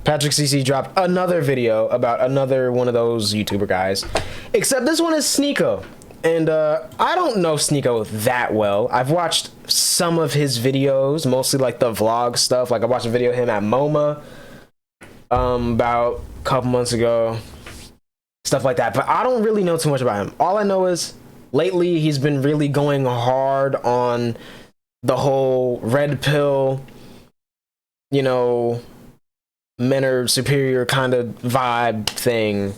Patrick CC dropped another video about another one of those YouTuber guys, except this one is Sneako. And I don't know Sneako that well. I've watched some of his videos, mostly like the vlog stuff. Like I watched a video of him at MoMA about a couple months ago, stuff like that. But I don't really know too much about him. All I know is lately he's been really going hard on the whole red pill, you know, men are superior kind of vibe thing.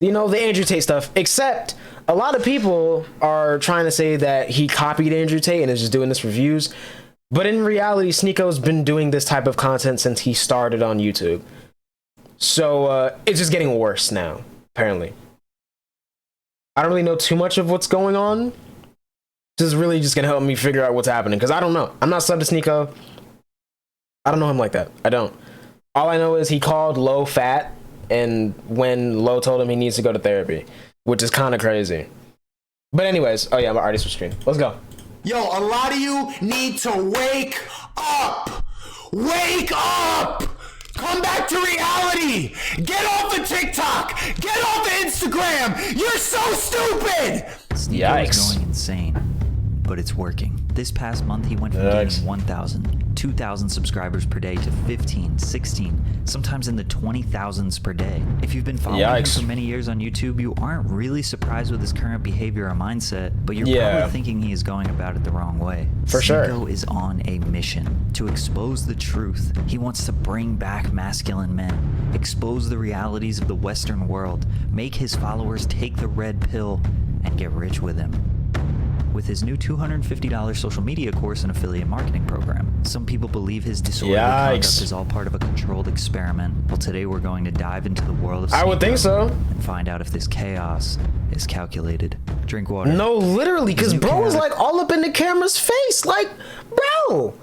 You know, the Andrew Tate stuff, except a lot of people are trying to say that he copied Andrew Tate and is just doing this for views. But in reality, Sneako's been doing this type of content since he started on YouTube. So it's just getting worse now, apparently. I don't really know too much of what's going on. This is really just going to help me figure out what's happening, because I don't know. I'm not subbed to Sneako. I don't know him like that. I don't. All I know is he called Lo fat, and when Lo told him he needs to go to therapy, which is kind of crazy. But anyways, oh yeah, I'm already switched screen. Let's go. Yo, a lot of you need to wake up. Wake up. Come back to reality. Get off of TikTok. Get off of Instagram. You're so stupid. Sneako is going insane, but it's working. This past month, he went from gaining 1,000, 2,000 subscribers per day to 15, 16, sometimes in the 20,000s per day. If you've been following him for many years on YouTube, you aren't really surprised with his current behavior or mindset, but you're probably thinking he is going about it the wrong way. For sure. Sneako is on a mission to expose the truth. He wants to bring back masculine men, expose the realities of the Western world, make his followers take the red pill, and get rich with him. With his new $250 social media course and affiliate marketing program. Some people believe his disorderly conduct is all part of a controlled experiment. Well, today we're going to dive into the world of Sneako, I would think so, and find out if this chaos is calculated. Drink water. No, literally, because bro is like all up in the camera's face. Like, bro,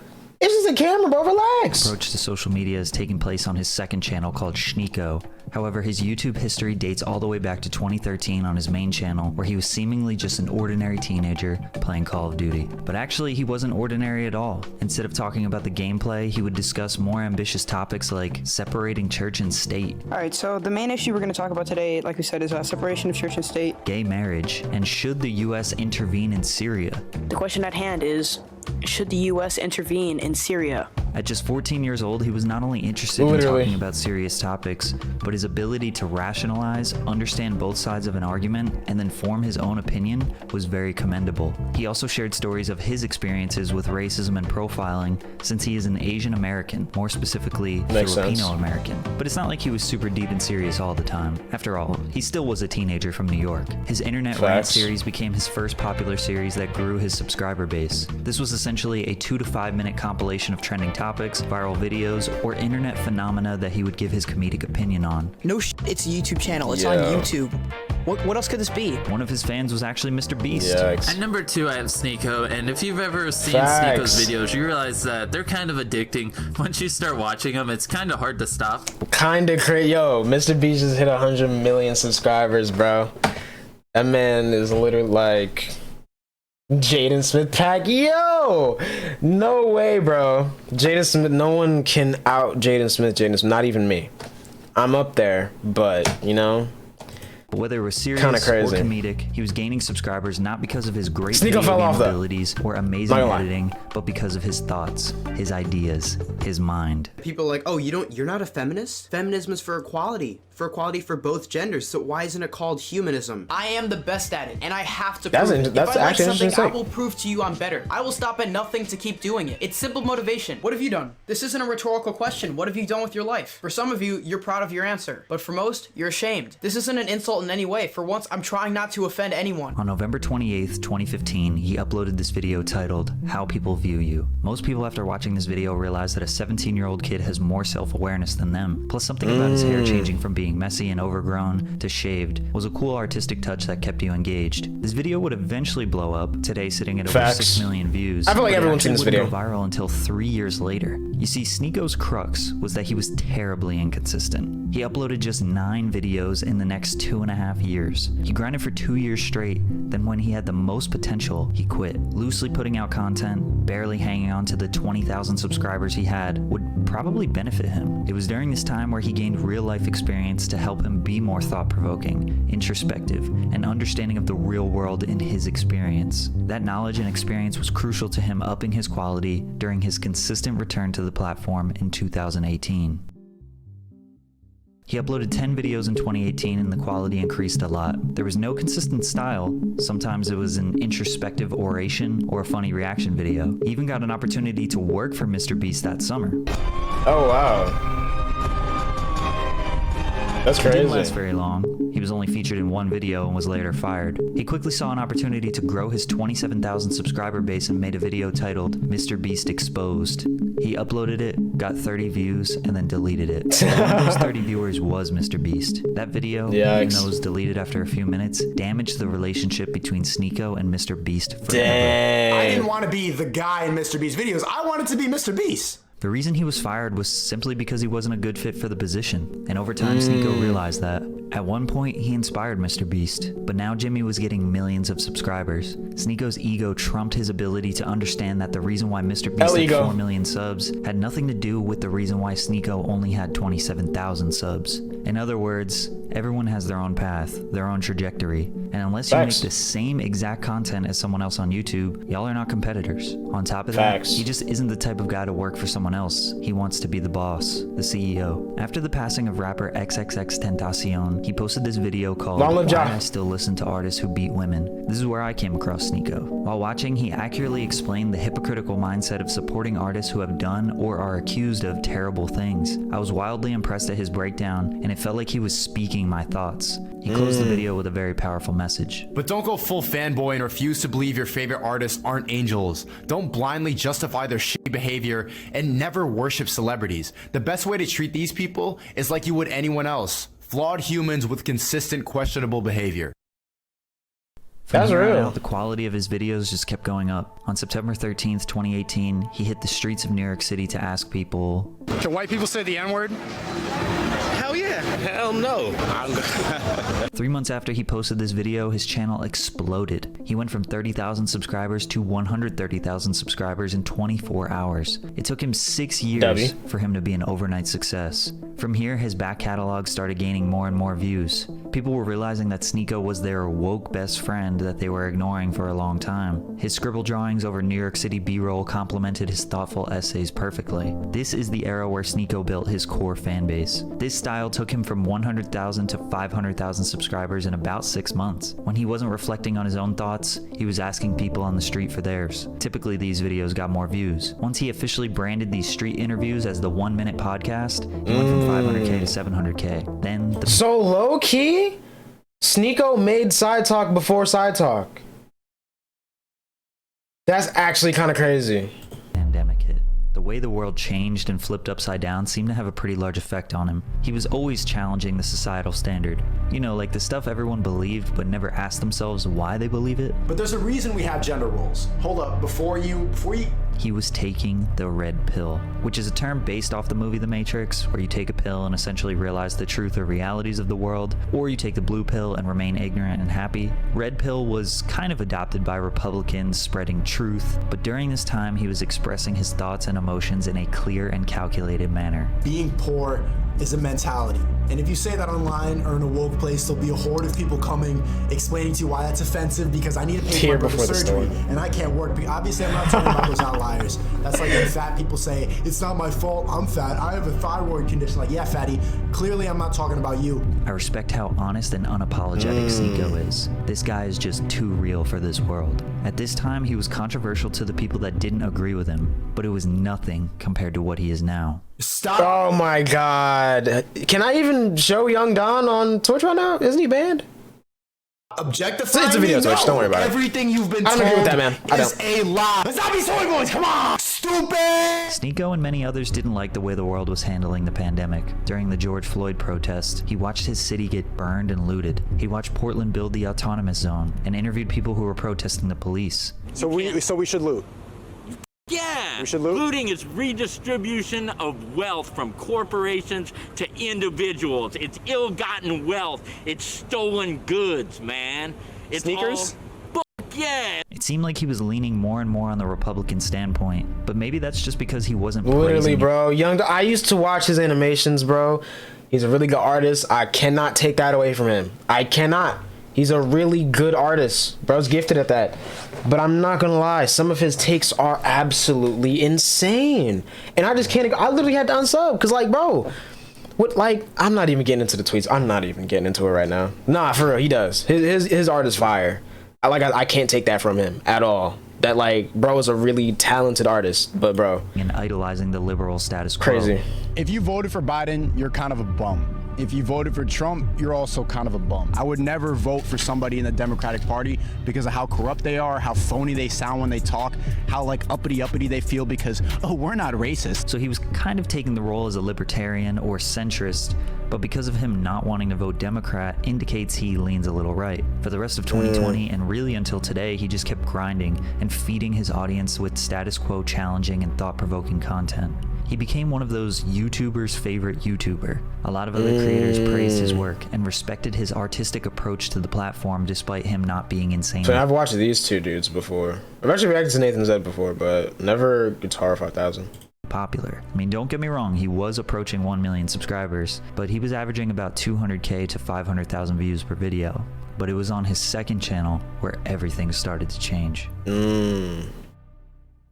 it's just a camera, bro. Relax. Approach to social media is taking place on his second channel called Sneako. However, his YouTube history dates all the way back to 2013 on his main channel, where he was seemingly just an ordinary teenager playing Call of Duty. But actually, he wasn't ordinary at all. Instead of talking about the gameplay, he would discuss more ambitious topics like separating church and state. Alright, so the main issue we're going to talk about today, like we said, is separation of church and state. Gay marriage, and should the US intervene in Syria? The question at hand is, should the US intervene in Syria? At just 14 years old, he was not only interested in talking about serious topics, but his ability to rationalize, understand both sides of an argument, and then form his own opinion was very commendable. He also shared stories of his experiences with racism and profiling, since he is an Asian American, more specifically Filipino American. But it's not like he was super deep and serious all the time. After all, he still was a teenager from New York. His internet rant series became his first popular series that grew his subscriber base. This was essentially a 2 to 5 minute compilation of trending topics, viral videos, or internet phenomena that he would give his comedic opinion on. No it's a YouTube channel. It's on YouTube. What else could this be? One of his fans was actually Mr. Beast. At number 2, I have Sneako, and if you've ever seen Sneako's videos, you realize that they're kind of addicting. Once you start watching them, it's kind of hard to stop. Kind of crazy. Yo, Mr. Beast just hit 100 million subscribers, bro. That man is literally like Jaden Smith pack. Yo, no way, bro. Jaden Smith, no one can out Jaden Smith, not even me. I'm up there, but you know, But whether it was serious or comedic, he was gaining subscribers not because of his great video game abilities or amazing editing, but because of his thoughts, his ideas, his mind. People are like, oh, you're not a feminist? Feminism is for equality for both genders, so why isn't it called humanism? I am the best at it, and I have to prove it. If I like something, I will prove to you I'm better. I will stop at nothing to keep doing it. It's simple motivation. What have you done? This isn't a rhetorical question. What have you done with your life? For some of you, you're proud of your answer, but for most, you're ashamed. This isn't an insult in any way. For once, I'm trying not to offend anyone. On November 28th, 2015, he uploaded this video titled, How People View You. Most people after watching this video realize that a 17-year-old kid has more self-awareness than them. Plus something about his hair changing from being messy and overgrown to shaved was a cool artistic touch that kept you engaged. This video would eventually blow up, today sitting at over 6 million views. I feel like everyone's seen this video. It wouldn't go viral until 3 years later. You see, Sneako's crux was that he was terribly inconsistent. He uploaded just 9 videos in the next 2.5 years. He grinded for 2 years straight, then when he had the most potential, he quit. Loosely putting out content, barely hanging on to the 20,000 subscribers he had, would would probably benefit him. It was during this time where he gained real-life experience to help him be more thought-provoking, introspective, and understanding of the real world in his experience. That knowledge and experience was crucial to him upping his quality during his consistent return to the platform in 2018. He uploaded 10 videos in 2018 and the quality increased a lot. There was no consistent style. Sometimes it was an introspective oration or a funny reaction video. He even got an opportunity to work for Mr. Beast that summer. Oh, wow. That's crazy. It didn't last very long. He was only featured in one video and was later fired. He quickly saw an opportunity to grow his 27,000 subscriber base and made a video titled Mr. Beast Exposed. He uploaded it, got 30 views, and then deleted it. One of those 30 viewers was Mr. Beast. That video, even though it was deleted after a few minutes, damaged the relationship between Sneako and Mr. Beast forever. Dang. I didn't want to be the guy in Mr. Beast's videos. I wanted to be Mr. Beast. The reason he was fired was simply because he wasn't a good fit for the position, and over time Sneako realized that. At one point, he inspired Mr. Beast, but now Jimmy was getting millions of subscribers. Sneako's ego trumped his ability to understand that the reason why Mr. Beast had 4 million subs had nothing to do with the reason why Sneako only had 27,000 subs. In other words, everyone has their own path, their own trajectory, and unless you make the same exact content as someone else on YouTube, y'all are not competitors. On top of that, he just isn't the type of guy to work for someone else. He wants to be the boss, the CEO. After the passing of rapper XXXTentacion, he posted this video called Why I Still Listen to Artists Who Beat Women. This is where I came across Sneako. While watching, he accurately explained the hypocritical mindset of supporting artists who have done or are accused of terrible things. I was wildly impressed at his breakdown, and it felt like he was speaking my thoughts. He closed the video with a very powerful message. But don't go full fanboy and refuse to believe your favorite artists aren't angels. Don't blindly justify their shitty behavior and never worship celebrities. The best way to treat these people is like you would anyone else. Flawed humans with consistent questionable behavior. That's real. The quality of his videos just kept going up. On September 13th, 2018, he hit the streets of New York City to ask people, "Can white people say the N-word?" Hell yeah. Hell no. 3 months after he posted this video, his channel exploded. He went from 30,000 subscribers to 130,000 subscribers in 24 hours. It took him 6 years for him to be an overnight success. From here, his back catalog started gaining more and more views. People were realizing that Sneako was their woke best friend that they were ignoring for a long time. His scribble drawings over New York City B-roll complemented his thoughtful essays perfectly. This is the era where Sneako built his core fan base. This style took him from 100,000 to 500,000 subscribers in about 6 months. When he wasn't reflecting on his own thoughts, he was asking people on the street for theirs. Typically, these videos got more views. Once he officially branded these street interviews as the 1 Minute Podcast, he went from 500K to 700K. Then so low key, Sneako made Side Talk before Side Talk. That's actually kind of crazy. Pandemic hit. The way the world changed and flipped upside down seemed to have a pretty large effect on him. He was always challenging the societal standard. You know, like the stuff everyone believed but never asked themselves why they believe it. But there's a reason we have gender roles. Hold up, before you... He was taking the red pill, which is a term based off the movie The Matrix, where you take a pill and essentially realize the truth or realities of the world, or you take the blue pill and remain ignorant and happy. Red pill was kind of adopted by Republicans spreading truth, but during this time he was expressing his thoughts and emotions in a clear and calculated manner. Being poor is a mentality. And if you say that online or in a woke place, there'll be a horde of people coming explaining to you why that's offensive because I need to pay for the surgery and I can't work. Obviously, I'm not talking about those outliers. That's like when fat people say, it's not my fault, I'm fat, I have a thyroid condition. Like, yeah, fatty, clearly I'm not talking about you. I respect how honest and unapologetic Sneako is. This guy is just too real for this world. At this time, he was controversial to the people that didn't agree with him, but it was nothing compared to what he is now. Stop. Oh my god. Can I even show Young Don on Twitch right now? Isn't he banned? Objectifying it's a video Twitch, don't worry about everything you've been told I don't agree with that, man. is a lie. Let's not be soy boys, come on! Stupid! Sneako and many others didn't like the way the world was handling the pandemic. During the George Floyd protest, he watched his city get burned and looted. He watched Portland build the autonomous zone and interviewed people who were protesting the police. So we should loot. Yeah, we should loot? Looting is redistribution of wealth from corporations to individuals. It's ill-gotten wealth. It's stolen goods, man. It's Sneakers? All yeah. It seemed like he was leaning more and more on the Republican standpoint, but maybe that's just because he wasn't literally, bro. I used to watch his animations, bro. He's a really good artist. I cannot take that away from him. I cannot. He's a really good artist. Bro's gifted at that. But I'm not gonna lie, some of his takes are absolutely insane. And I just can't, I literally had to unsub, because like, bro, what, like, I'm not even getting into the tweets. I'm not even getting into it right now. Nah, for real, he does. His art is fire. I can't take that from him at all. That, like, bro is a really talented artist, but bro. And idolizing the liberal status quo. Crazy. If you voted for Biden, you're kind of a bum. If you voted for Trump, you're also kind of a bum. I would never vote for somebody in the Democratic Party because of how corrupt they are, how phony they sound when they talk, how like uppity they feel because, oh, we're not racist. So he was kind of taking the role as a libertarian or centrist, but because of him not wanting to vote Democrat indicates he leans a little right. For the rest of 2020 and really until today, he just kept grinding and feeding his audience with status quo challenging and thought-provoking content. He became one of those YouTubers' favorite YouTuber. A lot of other creators praised his work and respected his artistic approach to the platform despite him not being insane. So I've watched these two dudes before. I've actually reacted to Nathan Zed before, but never Guitar 5000. Popular. I mean, don't get me wrong, he was approaching 1 million subscribers, but he was averaging about 200k to 500,000 views per video. But it was on his second channel where everything started to change.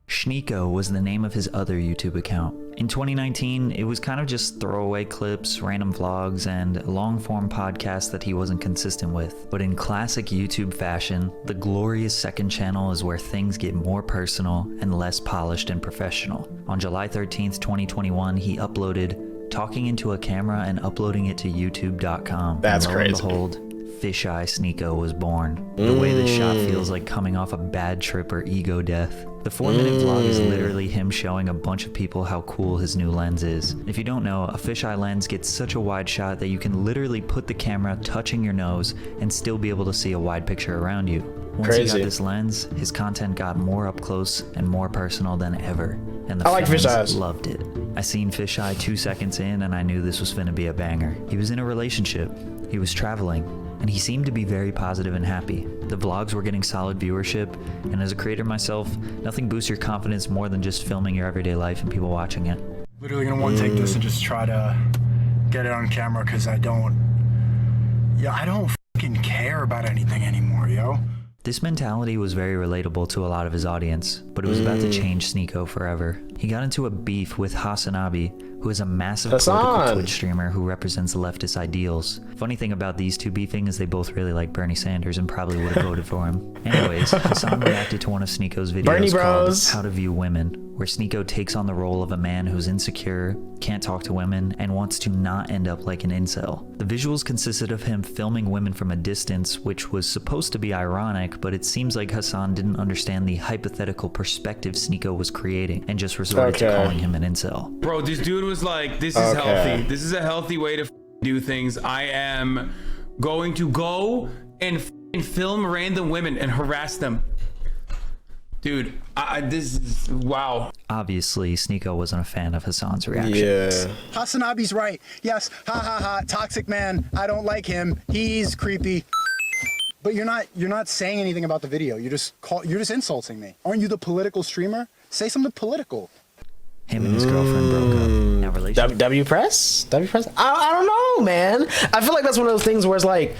Sneako was the name of his other YouTube account. In 2019, it was kind of just throwaway clips, random vlogs, and long-form podcasts that he wasn't consistent with. But in classic YouTube fashion, the glorious second channel is where things get more personal and less polished and professional. On July 13th, 2021, he uploaded talking into a camera and uploading it to youtube.com. That's and lo crazy. And behold, Fisheye Sneako was born. The way this shot feels like coming off a bad trip or ego death. The 4-minute vlog is literally him showing a bunch of people how cool his new lens is. If you don't know, a fisheye lens gets such a wide shot that you can literally put the camera touching your nose and still be able to see a wide picture around you. Once he got this lens, his content got more up close and more personal than ever. And the fans loved it. I seen Fisheye 2 seconds in and I knew this was finna be a banger. He was in a relationship, he was traveling, and he seemed to be very positive and happy. The vlogs were getting solid viewership, and as a creator myself, nothing boosts your confidence more than just filming your everyday life and people watching it. Literally gonna one take this and just try to get it on camera because I don't fucking care about anything anymore, yo. This mentality was very relatable to a lot of his audience, but it was about to change Sneako forever. He got into a beef with Hasanabi, who is a massive political Twitch streamer who represents leftist ideals. Funny thing about these two beefing is they both really like Bernie Sanders and probably would have voted for him. Anyways, Hassan reacted to one of Sneako's videos called How to View Women, where Sneako takes on the role of a man who's insecure, can't talk to women, and wants to not end up like an incel. The visuals consisted of him filming women from a distance, which was supposed to be ironic, but it seems like Hassan didn't understand the hypothetical perspective Sneako was creating and just resorted to calling him an incel. Bro, this dude was like, this is healthy. This is a healthy way to do things. I am going to go and film random women and harass them. Dude, this is wow. Obviously, Sneako wasn't a fan of Hassan's reaction. Yeah. Hasanabi's right. Yes, ha ha ha, toxic man. I don't like him. He's creepy. But you're not saying anything about the video. You're just insulting me. Aren't you the political streamer? Say something political. Him and his girlfriend broke up. Now relationship. W press? I don't know, man. I feel like that's one of those things where it's like,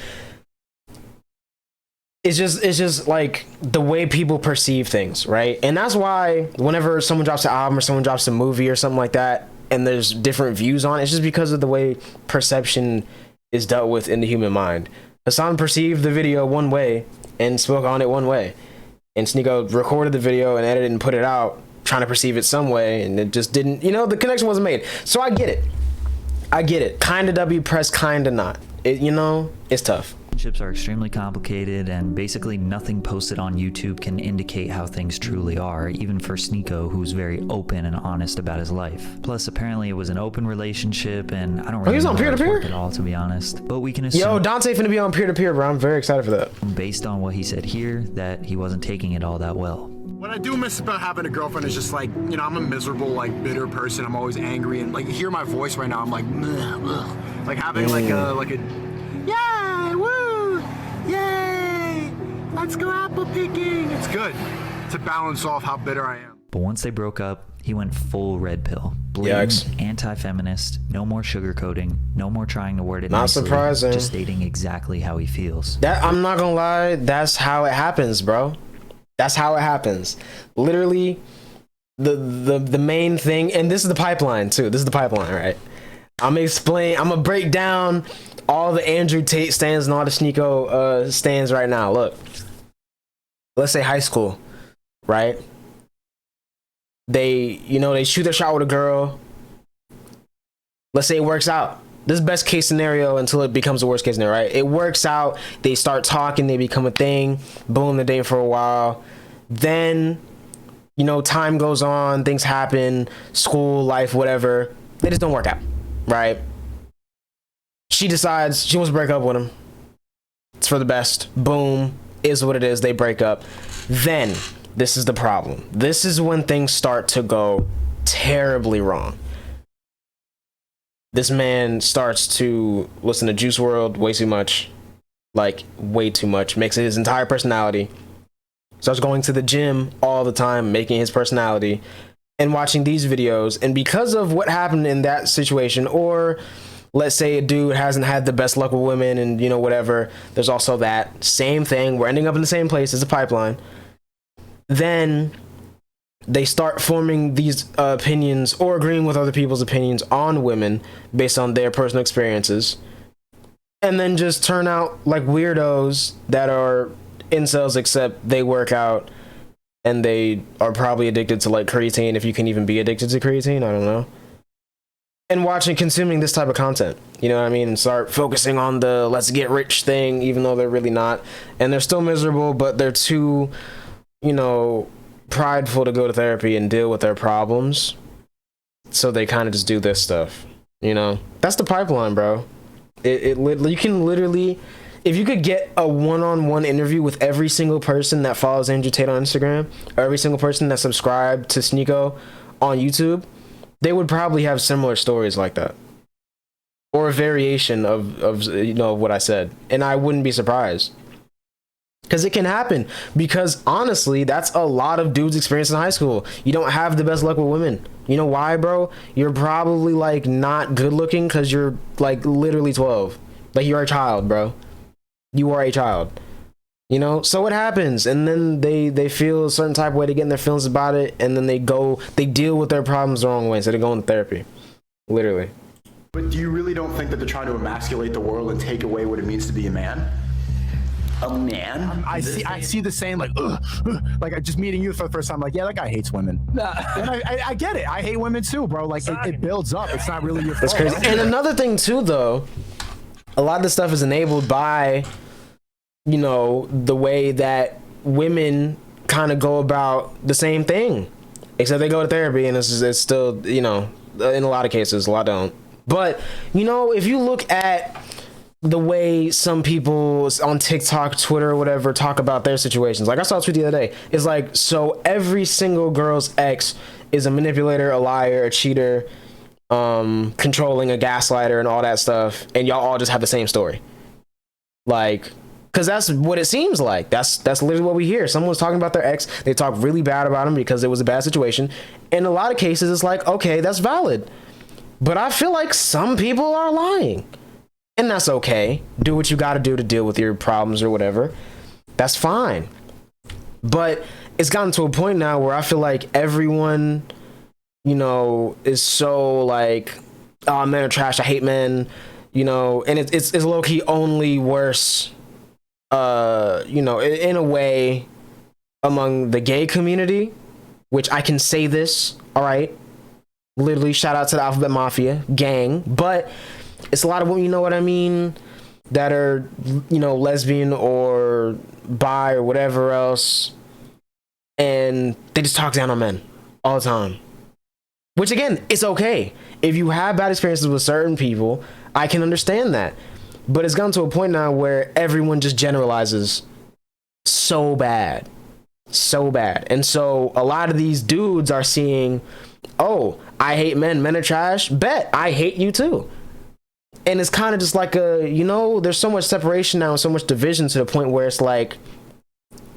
it's just like the way people perceive things, right? And that's why whenever someone drops an album or someone drops a movie or something like that, and there's different views on it, it's just because of the way perception is dealt with in the human mind. Hassan perceived the video one way and spoke on it one way, and Sneako recorded the video and edited and put it out trying to perceive it some way, and it just didn't, the connection wasn't made. So I get it. Kind of W press, kind of not. It's tough. Relationships are extremely complicated, and basically nothing posted on YouTube can indicate how things truly are, even for Sneako, who's very open and honest about his life. Plus, apparently it was an open relationship, and I don't really know how it worked at all, to be honest. But we can assume... Yo, Dante finna be on peer-to-peer, bro. I'm very excited for that. Based on what he said here, that he wasn't taking it all that well. What I do miss about having a girlfriend is just like, I'm a miserable, like, bitter person. I'm always angry, and like, you hear my voice right now, I'm like, like having like a, yay, woo, yay, Let's go apple picking. It's good to balance off how bitter I am. But once they broke up, he went full red pill. Blatant anti-feminist, no more sugarcoating, no more trying to word it Not nicely, surprising. just stating exactly how he feels. That, I'm not gonna lie, that's how it happens, bro. That's how it happens. Literally, the main thing, and this is the pipeline too. This is the pipeline, right? I'm gonna break down all the Andrew Tate stands and all the Sneako stands right now. Look, let's say high school, right? They shoot their shot with a girl. Let's say it works out. This is best case scenario until it becomes the worst case scenario, right? It works out. They start talking. They become a thing. Boom, they're dating for a while. Then, time goes on. Things happen. School, life, whatever. They just don't work out, right? She decides she wants to break up with him. It's for the best. Boom. Is what it is. They break up. Then, this is the problem. This is when things start to go terribly wrong. This man starts to listen to Juice WRLD way too much. Like, way too much. Makes it his entire personality. Starts going to the gym all the time, making his personality. And watching these videos. And because of what happened in that situation, or let's say a dude hasn't had the best luck with women and, whatever. There's also that same thing. We're ending up in the same place as a pipeline. Then they start forming these opinions or agreeing with other people's opinions on women based on their personal experiences, and then just turn out like weirdos that are incels, except they work out and they are probably addicted to like creatine, if you can even be addicted to creatine, I don't know. And consuming this type of content, you know what I mean? And start focusing on the let's get rich thing, even though they're really not. And they're still miserable, but they're too, prideful to go to therapy and deal with their problems. So they kind of just do this stuff, That's the pipeline, bro. You can literally, if you could get a one-on-one interview with every single person that follows Andrew Tate on Instagram, or every single person that subscribed to Sneako on YouTube, they would probably have similar stories like that, or a variation of what I said, and I wouldn't be surprised, because it can happen. Because honestly, that's a lot of dudes' experience in high school. You don't have the best luck with women. You know why, bro? You're probably like not good looking because you're like literally 12. Like, you're a child, bro. You are a child. So what happens? And then they feel a certain type of way, to get in their feelings about it, and then they deal with their problems the wrong way instead of going to therapy. Literally. But do you really don't think that they're trying to emasculate the world and take away what it means to be a man? A man? I see the same, like, like just meeting you for the first time, like, yeah, that guy hates women. And I get it. I hate women too, bro. Like, it builds up. It's not really your fault. That's crazy. And another thing too, though, a lot of this stuff is enabled by, the way that women kind of go about the same thing, except they go to therapy, and it's still, in a lot of cases, a lot don't. But, if you look at the way some people on TikTok, Twitter, or whatever talk about their situations, like I saw a tweet the other day, it's like, so every single girl's ex is a manipulator, a liar, a cheater, controlling, a gaslighter, and all that stuff, and y'all all just have the same story. Like, because that's what it seems like. That's literally what we hear. Someone's talking about their ex, they talk really bad about him because it was a bad situation. In a lot of cases, it's like, okay, that's valid. But I feel like some people are lying. And that's okay. Do what you gotta do to deal with your problems or whatever. That's fine. But it's gotten to a point now where I feel like everyone, is so like, oh, men are trash, I hate men, and it's low-key only worse, in a way, among the gay community, which I can say this, all right? Literally, shout out to the Alphabet Mafia gang, but it's a lot of women, that are, lesbian or bi or whatever else, and they just talk down on men all the time. Which, again, it's okay. If you have bad experiences with certain people, I can understand that. But it's gotten to a point now where everyone just generalizes so bad. So bad. And so a lot of these dudes are seeing, oh, I hate men. Men are trash. Bet. I hate you too. And it's kind of just like there's so much separation now and so much division to the point where it's like,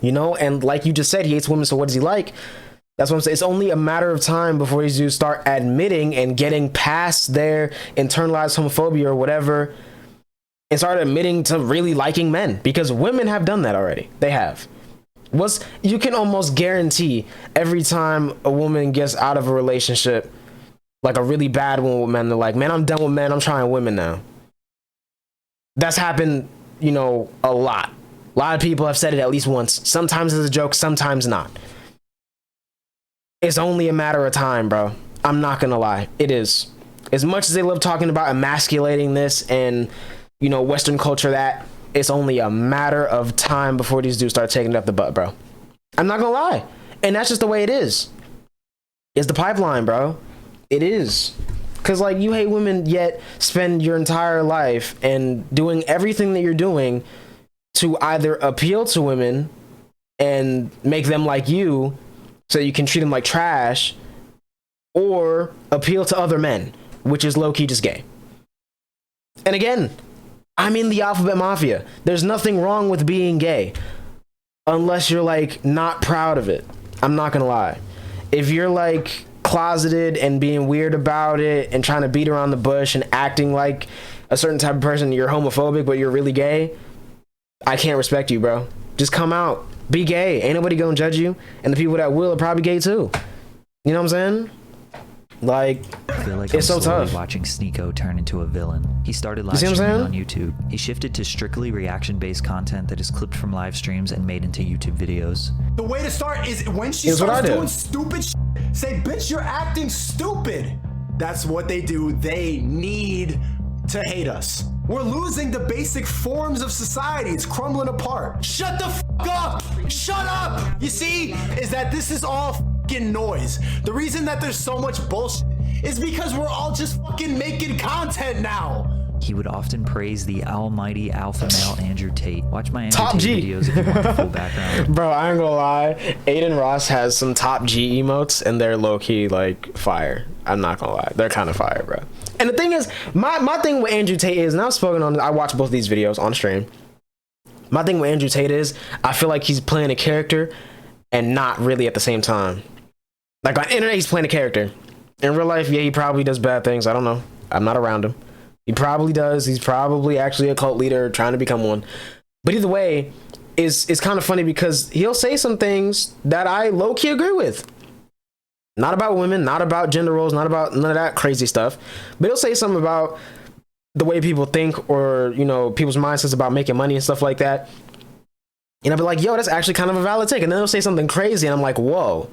you know? And like you just said, he hates women, so what does he like? That's what I'm saying. It's only a matter of time before these dudes start admitting and getting past their internalized homophobia or whatever and start admitting to really liking men, because women have done that already. They have. You can almost guarantee every time a woman gets out of a relationship, like a really bad one with men, they're like, man, I'm done with men. I'm trying women now. That's happened, you know, a lot. A lot of people have said it at least once. Sometimes as a joke, sometimes not. It's only a matter of time, bro. I'm not gonna lie. It is. As much as they love talking about emasculating this and, you know, Western culture that, it's only a matter of time before these dudes start taking it up the butt, bro. I'm not gonna lie. And that's just the way it is. It's the pipeline, bro. It is. Because, like, you hate women, yet spend your entire life and doing everything that you're doing to either appeal to women and make them like you so you can treat them like trash, or appeal to other men, which is low-key just gay. And again, I'm in the alphabet mafia. There's nothing wrong with being gay unless you're, like, not proud of it. I'm not gonna lie. If you're, like, closeted and being weird about it and trying to beat around the bush and acting like a certain type of person, you're homophobic but you're really gay, I can't respect you, bro. Just come out. Be gay. Ain't nobody gonna judge you. And the people that will are probably gay too. You know what I'm saying? Like, I feel like it's I'm so slowly tough. watching Sneako turn into a villain. He started live see what I'm streaming saying? on YouTube. He shifted to strictly reaction-based content that is clipped from live streams and made into YouTube videos. The way to start is when she Here's what starts I do. doing stupid shit, say, bitch, you're acting stupid. That's what they do. They need to hate us. We're losing the basic forms of society. It's crumbling apart. Shut the fuck up. Shut up. You see, is that this is all fucking noise. The reason that there's so much bullshit is because we're all just fucking making content now. He would often praise the almighty alpha male Andrew Tate. Watch my Andrew Top Tate G. videos if you want the full background. Bro, I ain't gonna lie. Aiden Ross has some top G emotes and they're low-key, like, fire. I'm not gonna lie. They're kind of fire, bro. And the thing is, my thing with Andrew Tate is, and I've spoken on, I watched both these videos on stream. My thing with Andrew Tate is, I feel like he's playing a character and not really at the same time. Like, on internet, he's playing a character. In real life, yeah, he probably does bad things. I don't know. I'm not around him. He probably does. He's probably actually a cult leader trying to become one. But either way, it's kind of funny because he'll say some things that I low-key agree with. Not about women, not about gender roles, not about none of that crazy stuff. But he'll say something about the way people think, or, you know, people's mindsets about making money and stuff like that. And I'll be like, yo, that's actually kind of a valid take. And then he'll say something crazy and I'm like, whoa.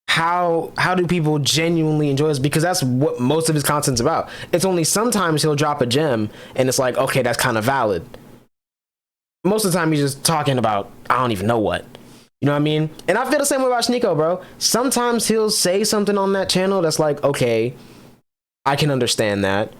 How do people genuinely enjoy this? Because that's what most of his content's about. It's only sometimes he'll drop a gem and it's like, okay, that's kind of valid. Most of the time he's just talking about, I don't even know what. You know what I mean? And I feel the same way about Sneako, bro. Sometimes he'll say something on that channel that's like, okay, I can understand that.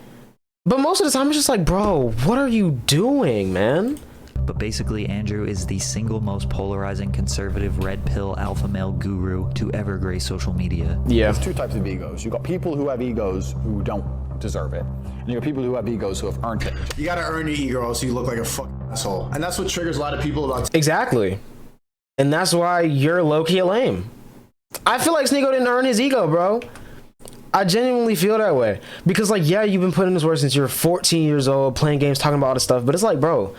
But most of the time it's just like, bro, what are you doing, man? But basically, Andrew is the single most polarizing conservative red pill alpha male guru to ever grace social media. Yeah. There's two types of egos. You've got people who have egos who don't deserve it. And you've got people who have egos who have earned it. You gotta earn your ego, so you look like a fucking asshole. And that's what triggers a lot of people about. Exactly. And that's why you're low-key a lame. I feel like Sneako didn't earn his ego, bro. I genuinely feel that way. Because, like, yeah, you've been putting this work since you're 14 years old, playing games, talking about all this stuff. But it's like, bro,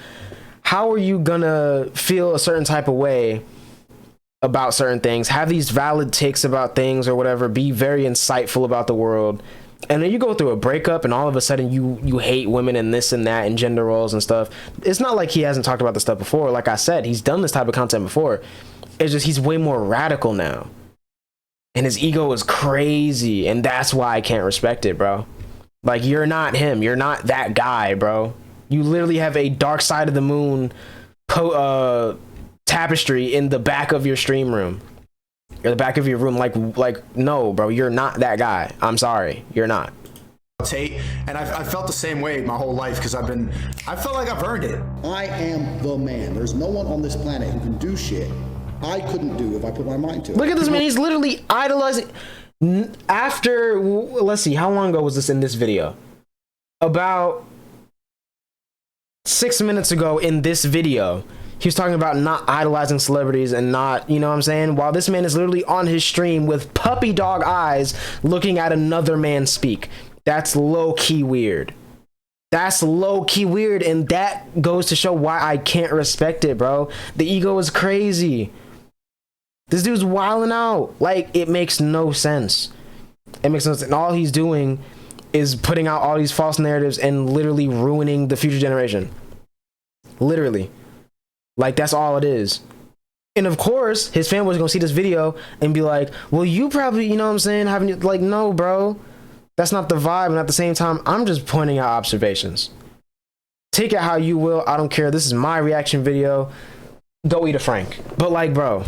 how are you gonna feel a certain type of way about certain things, have these valid takes about things or whatever, be very insightful about the world, and then you go through a breakup and all of a sudden you hate women and this and that and gender roles and stuff? It's not like he hasn't talked about this stuff before. Like I said, he's done this type of content before. It's just he's way more radical now. And his ego is crazy, and that's why I can't respect it, bro. Like, you're not him. You're not that guy, bro. You literally have a Dark Side of the Moon tapestry in the back of your stream room, or the back of your room. Like, no, bro, you're not that guy. I'm sorry, you're not. Tate, and I felt the same way my whole life because I felt like I've earned it. I am the man. There's no one on this planet who can do shit I couldn't do if I put my mind to it. Look at this man. He's literally idolizing. After, let's see, how long ago was this in this video? About 6 minutes ago in this video, He was talking about not idolizing celebrities and not, you know what I'm saying? While this man is literally on his stream with puppy dog eyes looking at another man speak. That's low-key weird. That's low-key weird, and that goes to show why I can't respect it, bro. The ego is crazy. This dude's wilding out. Like, it makes no sense. It makes no sense. And all he's doing is putting out all these false narratives and literally ruining the future generation. Literally. Like, that's all it is. And of course, his family was gonna see this video and be like, well, you probably, you know what I'm saying, having, like, no, bro. That's not the vibe. And at the same time, I'm just pointing out observations. Take it how you will. I don't care. This is my reaction video. Go eat a Frank. But, like, bro,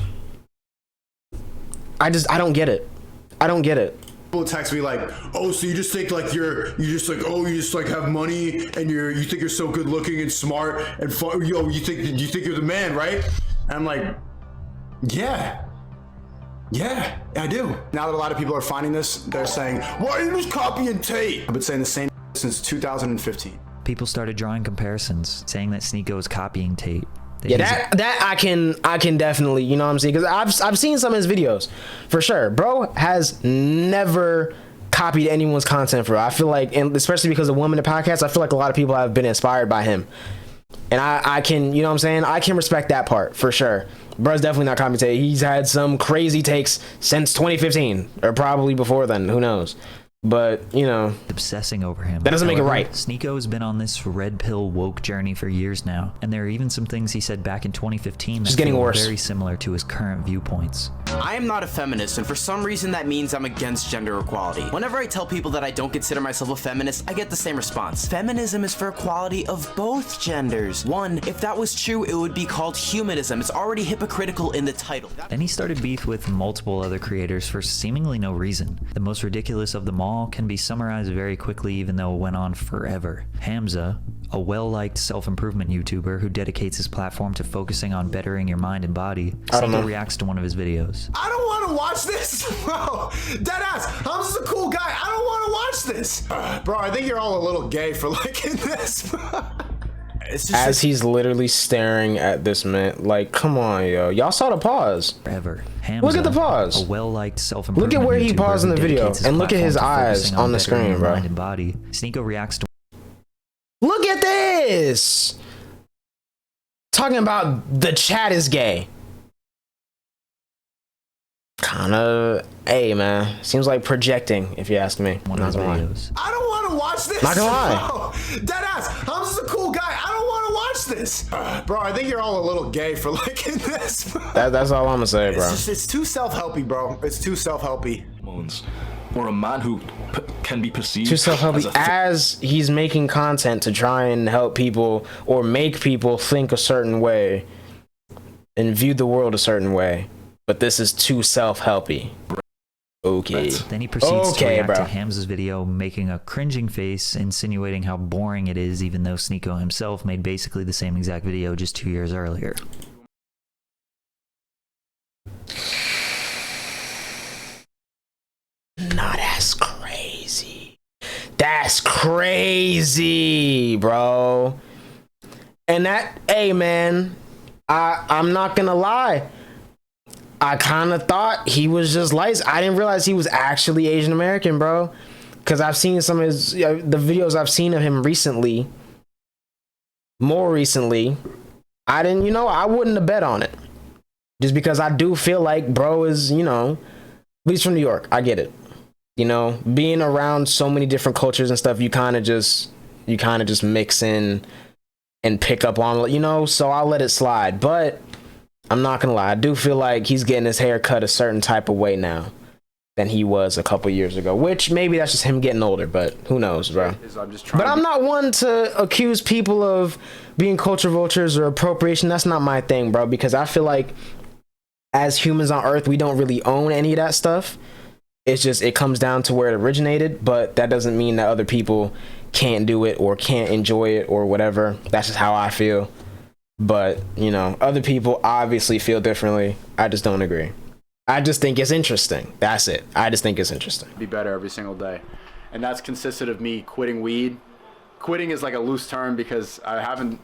I don't get it. I don't get it. People text me like, oh, so you just think like you just like have money and you think you're so good looking and smart and fun, you think you're the man, right? And I'm like, yeah, I do. Now that a lot of people are finding this, they're saying, why are you just copying Tate? I've been saying the same since 2015. People started drawing comparisons, saying that Sneako is copying Tate. Yeah, that I can definitely, you know what I'm saying? Because I've seen some of his videos, for sure. Bro has never copied anyone's content for real. I feel like, and especially because of Women in Podcasts, I feel like a lot of people have been inspired by him. And I can, you know what I'm saying? I can respect that part, for sure. Bro's definitely not copying Tate. He's had some crazy takes since 2015, or probably before then, who knows? But, you know, obsessing over him. That doesn't make it right. Sneako has been on this red pill woke journey for years now, and there are even some things he said back in 2015 that feel very similar to his current viewpoints. I am not a feminist, and for some reason that means I'm against gender equality. Whenever I tell people that I don't consider myself a feminist, I get the same response. Feminism is for equality of both genders. One, if that was true, it would be called humanism. It's already hypocritical in the title. Then he started beef with multiple other creators for seemingly no reason. The most ridiculous of them all can be summarized very quickly, even though it went on forever. Hamza, a well-liked self-improvement YouTuber who dedicates his platform to focusing on bettering your mind and body, Sneako reacts to one of his videos. I don't want to watch this, bro. Deadass, Hamza's a cool guy. I don't want to watch this. Bro, I think you're all a little gay for liking this. As he's literally staring at this man, like, come on, yo, y'all saw the pause. Forever. Hamza, look at the pause. A well-liked self-improvement look at where he paused in the video, and look at his eyes on the screen, bro. Mind and body. Sneako reacts to. Look at this. Talking about the chat is gay. Kinda, hey man, seems like projecting, if you ask me. One of his videos. I don't want to watch this. Not gonna lie. Deadass, Hamza's a cool guy. I don't want to watch this. Bro, I think you're all a little gay for liking this. That's all I'm gonna say, bro. It's too self-helpy, bro. It's too self-helpy. Or a man who can be perceived too self-helpy as he's making content to try and help people or make people think a certain way and view the world a certain way. But this is too self-helpy. Okay. Then he proceeds to react to Hamza's video, making a cringing face, insinuating how boring it is, even though Sneako himself made basically the same exact video just 2 years earlier. Nah, that's crazy. That's crazy, bro. And that, hey, man, I'm not gonna lie. I kind of thought he was just light. I didn't realize he was actually Asian American, bro. Because I've seen some of his the videos I've seen of him recently. More recently, I didn't, you know, I wouldn't have bet on it. Just because I do feel like bro is, you know, but he's from New York. I get it. You know, being around so many different cultures and stuff, you kind of just mix in and pick up on, you know. So I'll let it slide, but. I'm not gonna lie, I do feel like he's getting his hair cut a certain type of way now than he was a couple years ago, which maybe that's just him getting older, but who knows, bro. But I'm not one to accuse people of being culture vultures or appropriation. That's not my thing, bro, because I feel like as humans on Earth, we don't really own any of that stuff. It's just, it comes down to where it originated, but that doesn't mean that other people can't do it or can't enjoy it or whatever. That's just how I feel. But, you know, other people obviously feel differently. I just don't agree. I just think it's interesting. That's it. I just think it's interesting. Be better every single day. And that's consisted of me quitting weed. Quitting is like a loose term because I haven't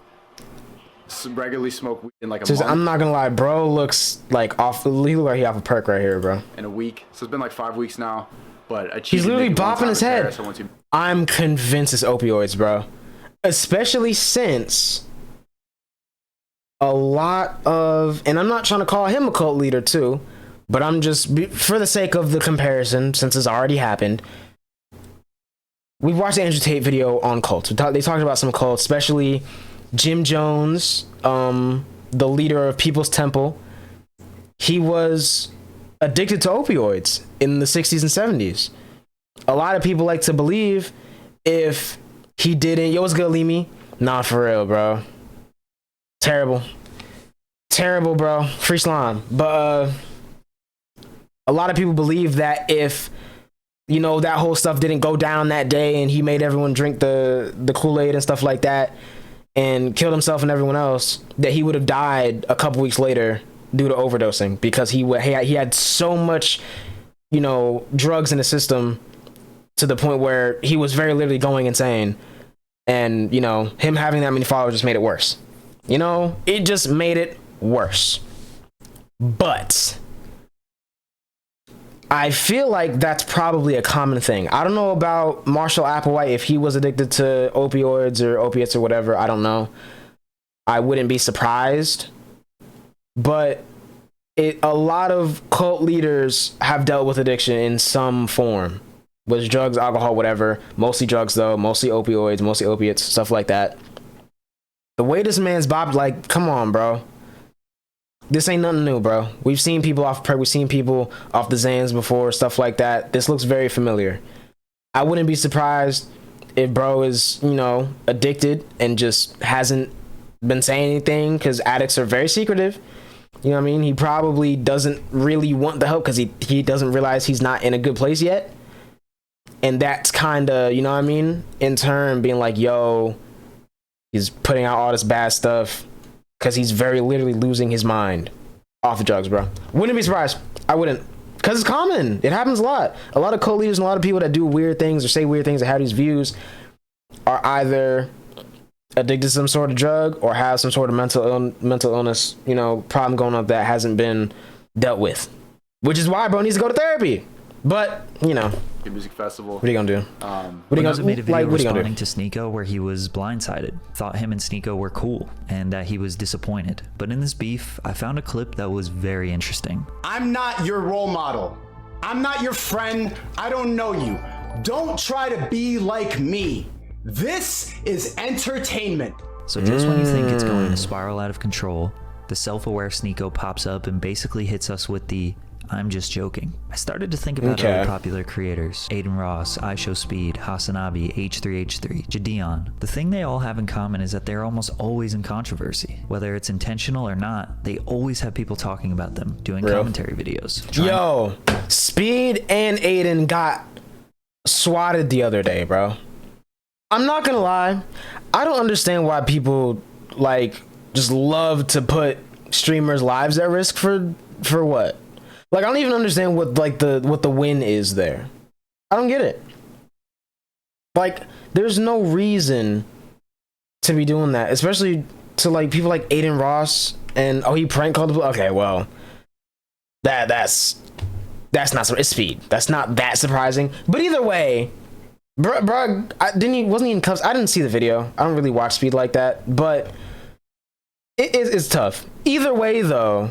regularly smoke weed in like a Just, month. I'm not gonna lie, bro looks like off. He look like he off a perk right here, bro. In a week, so it's been like 5 weeks now. But he's literally bopping his head. I'm convinced it's opioids, bro. Especially since a lot of, and I'm not trying to call him a cult leader too, but I'm just, for the sake of the comparison, since it's already happened, we watched the Andrew Tate video on cults. They talked about some cults, especially Jim Jones, the leader of People's Temple. He was addicted to opioids in the 60s and 70s. A lot of people like to believe if he didn't, yo, what's good, Limi? Nah, for real, bro. Terrible, bro. Free slime. But a lot of people believe that if, you know, that whole stuff didn't go down that day and he made everyone drink the Kool-Aid and stuff like that and killed himself and everyone else, that he would have died a couple weeks later due to overdosing, because he had so much, you know, drugs in the system to the point where he was very literally going insane. And, you know, him having that many followers just made it worse. You know, it just made it worse. But I feel like that's probably a common thing. I don't know about Marshall Applewhite, if he was addicted to opioids or opiates or whatever. I don't know. I wouldn't be surprised. But a lot of cult leaders have dealt with addiction in some form. Was drugs, alcohol, whatever. Mostly drugs, though. Mostly opioids, mostly opiates, stuff like that. The way this man's bobbed, like, come on, bro. This ain't nothing new, bro. We've seen people off perk. We've seen people off the Xans before, stuff like that. This looks very familiar. I wouldn't be surprised if bro is, you know, addicted and just hasn't been saying anything, because addicts are very secretive. You know what I mean? He probably doesn't really want the help because he doesn't realize he's not in a good place yet. And that's kind of, you know what I mean? In turn, being like, yo, he's putting out all this bad stuff because he's very literally losing his mind off the drugs, bro. Wouldn't be surprised. I wouldn't. Because it's common. It happens a lot. A lot of cult leaders and a lot of people that do weird things or say weird things or have these views are either addicted to some sort of drug or have some sort of mental illness, you know, problem going on that hasn't been dealt with. Which is why bro needs to go to therapy. But, you know. Music festival. What are you gonna do? What are you gonna made a video responding to Sneako where he was blindsided, thought him and Sneako were cool, and that he was disappointed. But in this beef, I found a clip that was very interesting. I'm not your role model. I'm not your friend. I don't know you. Don't try to be like me. This is entertainment. So just when you think it's going to spiral out of control, the self-aware Sneako pops up and basically hits us with the "I'm just joking." I started to think about other popular creators: Aiden Ross, iShowSpeed, Hasanabi, H3H3, Jadeon. The thing they all have in common is that they're almost always in controversy. Whether it's intentional or not, they always have people talking about them, doing commentary videos. Yo, Speed and Aiden got swatted the other day, bro. I'm not gonna lie, I don't understand why people like just love to put streamers' lives at risk for what? Like, I don't even understand what the win is there. I don't get it. Like, there's no reason to be doing that, especially to like people like Aiden Ross and he prank called people. Okay, well, that's not so. It's Speed. That's not that surprising. But either way, bro, wasn't he in cuffs? I didn't see the video. I don't really watch Speed like that, but it's tough. Either way, though.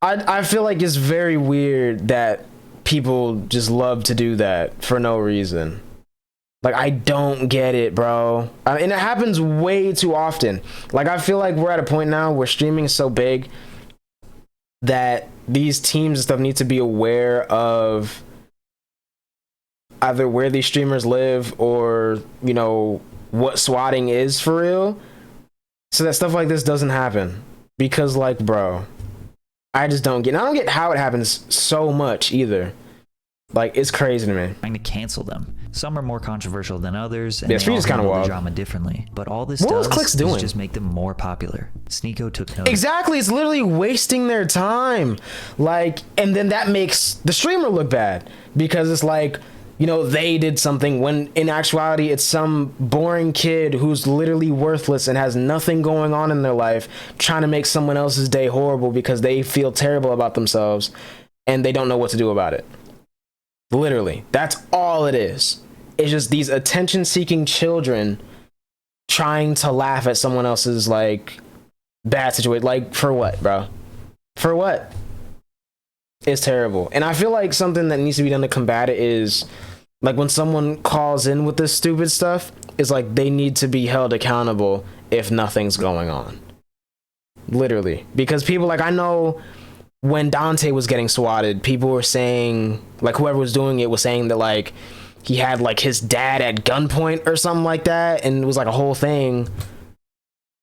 I feel like it's very weird that people just love to do that for no reason. Like, I don't get it, bro. And it happens way too often. Like, I feel like we're at a point now where streaming is so big that these teams and stuff need to be aware of either where these streamers live or, you know, what swatting is for real, so that stuff like this doesn't happen. Because, like, bro, I just don't get. And I don't get how it happens so much either. Like, it's crazy to me. Trying to cancel them. Some are more controversial than others, and yeah, they all handle the drama differently. But all this does is just make them more popular. Sneako took notice. Exactly, it's literally wasting their time. Like, and then that makes the streamer look bad because it's like, you know, they did something, when in actuality it's some boring kid who's literally worthless and has nothing going on in their life trying to make someone else's day horrible because they feel terrible about themselves and they don't know what to do about it. Literally, that's all it is. It's just these attention-seeking children trying to laugh at someone else's like bad situation. Like, for what, bro? For what? It's terrible. And I feel like something that needs to be done to combat it is, like, when someone calls in with this stupid stuff, is like they need to be held accountable if nothing's going on. Literally. Because people, like, I know when Dante was getting swatted, people were saying, like, whoever was doing it was saying that, like, he had, like, his dad at gunpoint or something like that, and it was like a whole thing.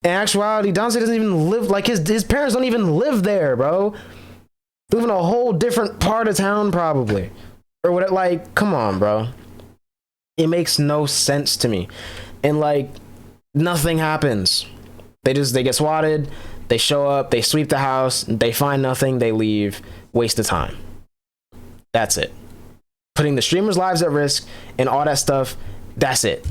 In actuality, Dante doesn't even live, like, his parents don't even live there, bro. They live in a whole different part of town, probably. Or what? Like, come on, bro. It makes no sense to me. And, like, nothing happens. They get swatted, they show up, they sweep the house, they find nothing, they leave. Waste of time. That's it. Putting the streamers' lives at risk and all that stuff, that's it.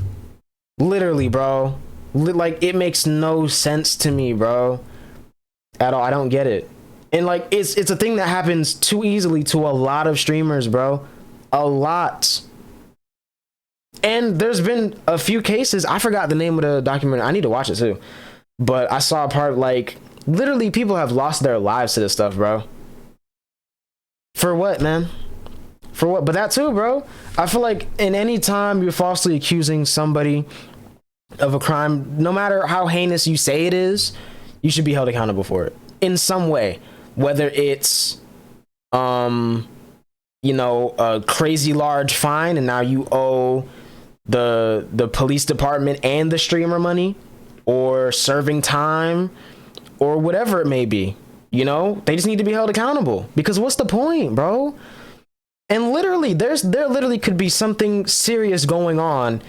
Literally, bro. Like, it makes no sense to me, bro. At all. I don't get it. And, like, it's a thing that happens too easily to a lot of streamers, bro. A lot. And there's been a few cases. I forgot the name of the documentary. I need to watch it too. But I saw a part, like, literally people have lost their lives to this stuff, bro. For what, man? For what? But that too, bro. I feel like in any time you're falsely accusing somebody of a crime, no matter how heinous you say it is, you should be held accountable for it in some way. Whether it's, you know, a crazy large fine and now you owe the police department and the streamer money, or serving time, or whatever it may be. You know, they just need to be held accountable, because what's the point, bro? And literally, there literally could be something serious going on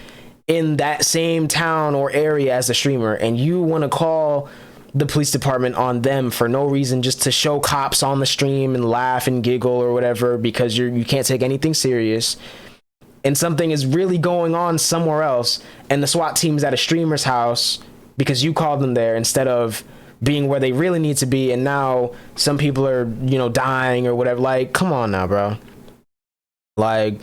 in that same town or area as the streamer, and you want to call the police department on them for no reason, just to show cops on the stream and laugh and giggle or whatever, because you can't take anything serious, and something is really going on somewhere else, and the SWAT team's at a streamer's house because you called them there instead of being where they really need to be, and now some people are, you know, dying or whatever. Like, come on now, bro. Like,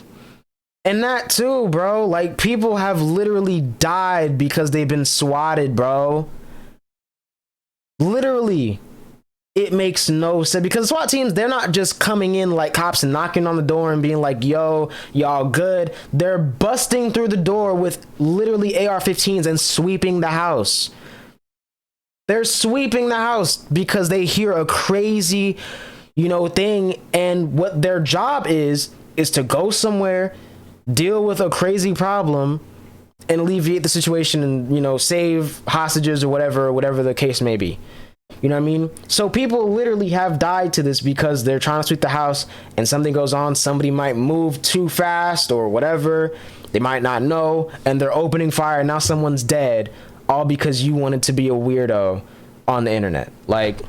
and that too, bro. Like, people have literally died because they've been swatted, bro. Literally. It makes no sense, because SWAT teams, they're not just coming in like cops and knocking on the door and being like, yo, y'all good. They're busting through the door with literally AR-15s and sweeping the house. They're sweeping the house because they hear a crazy, you know, thing, and what their job is to go somewhere, deal with a crazy problem, and alleviate the situation and, you know, save hostages or whatever the case may be. You know what I mean? So people literally have died to this because they're trying to sweep the house and something goes on. Somebody might move too fast or whatever. They might not know, and they're opening fire, and now someone's dead, all because you wanted to be a weirdo on the internet. Like,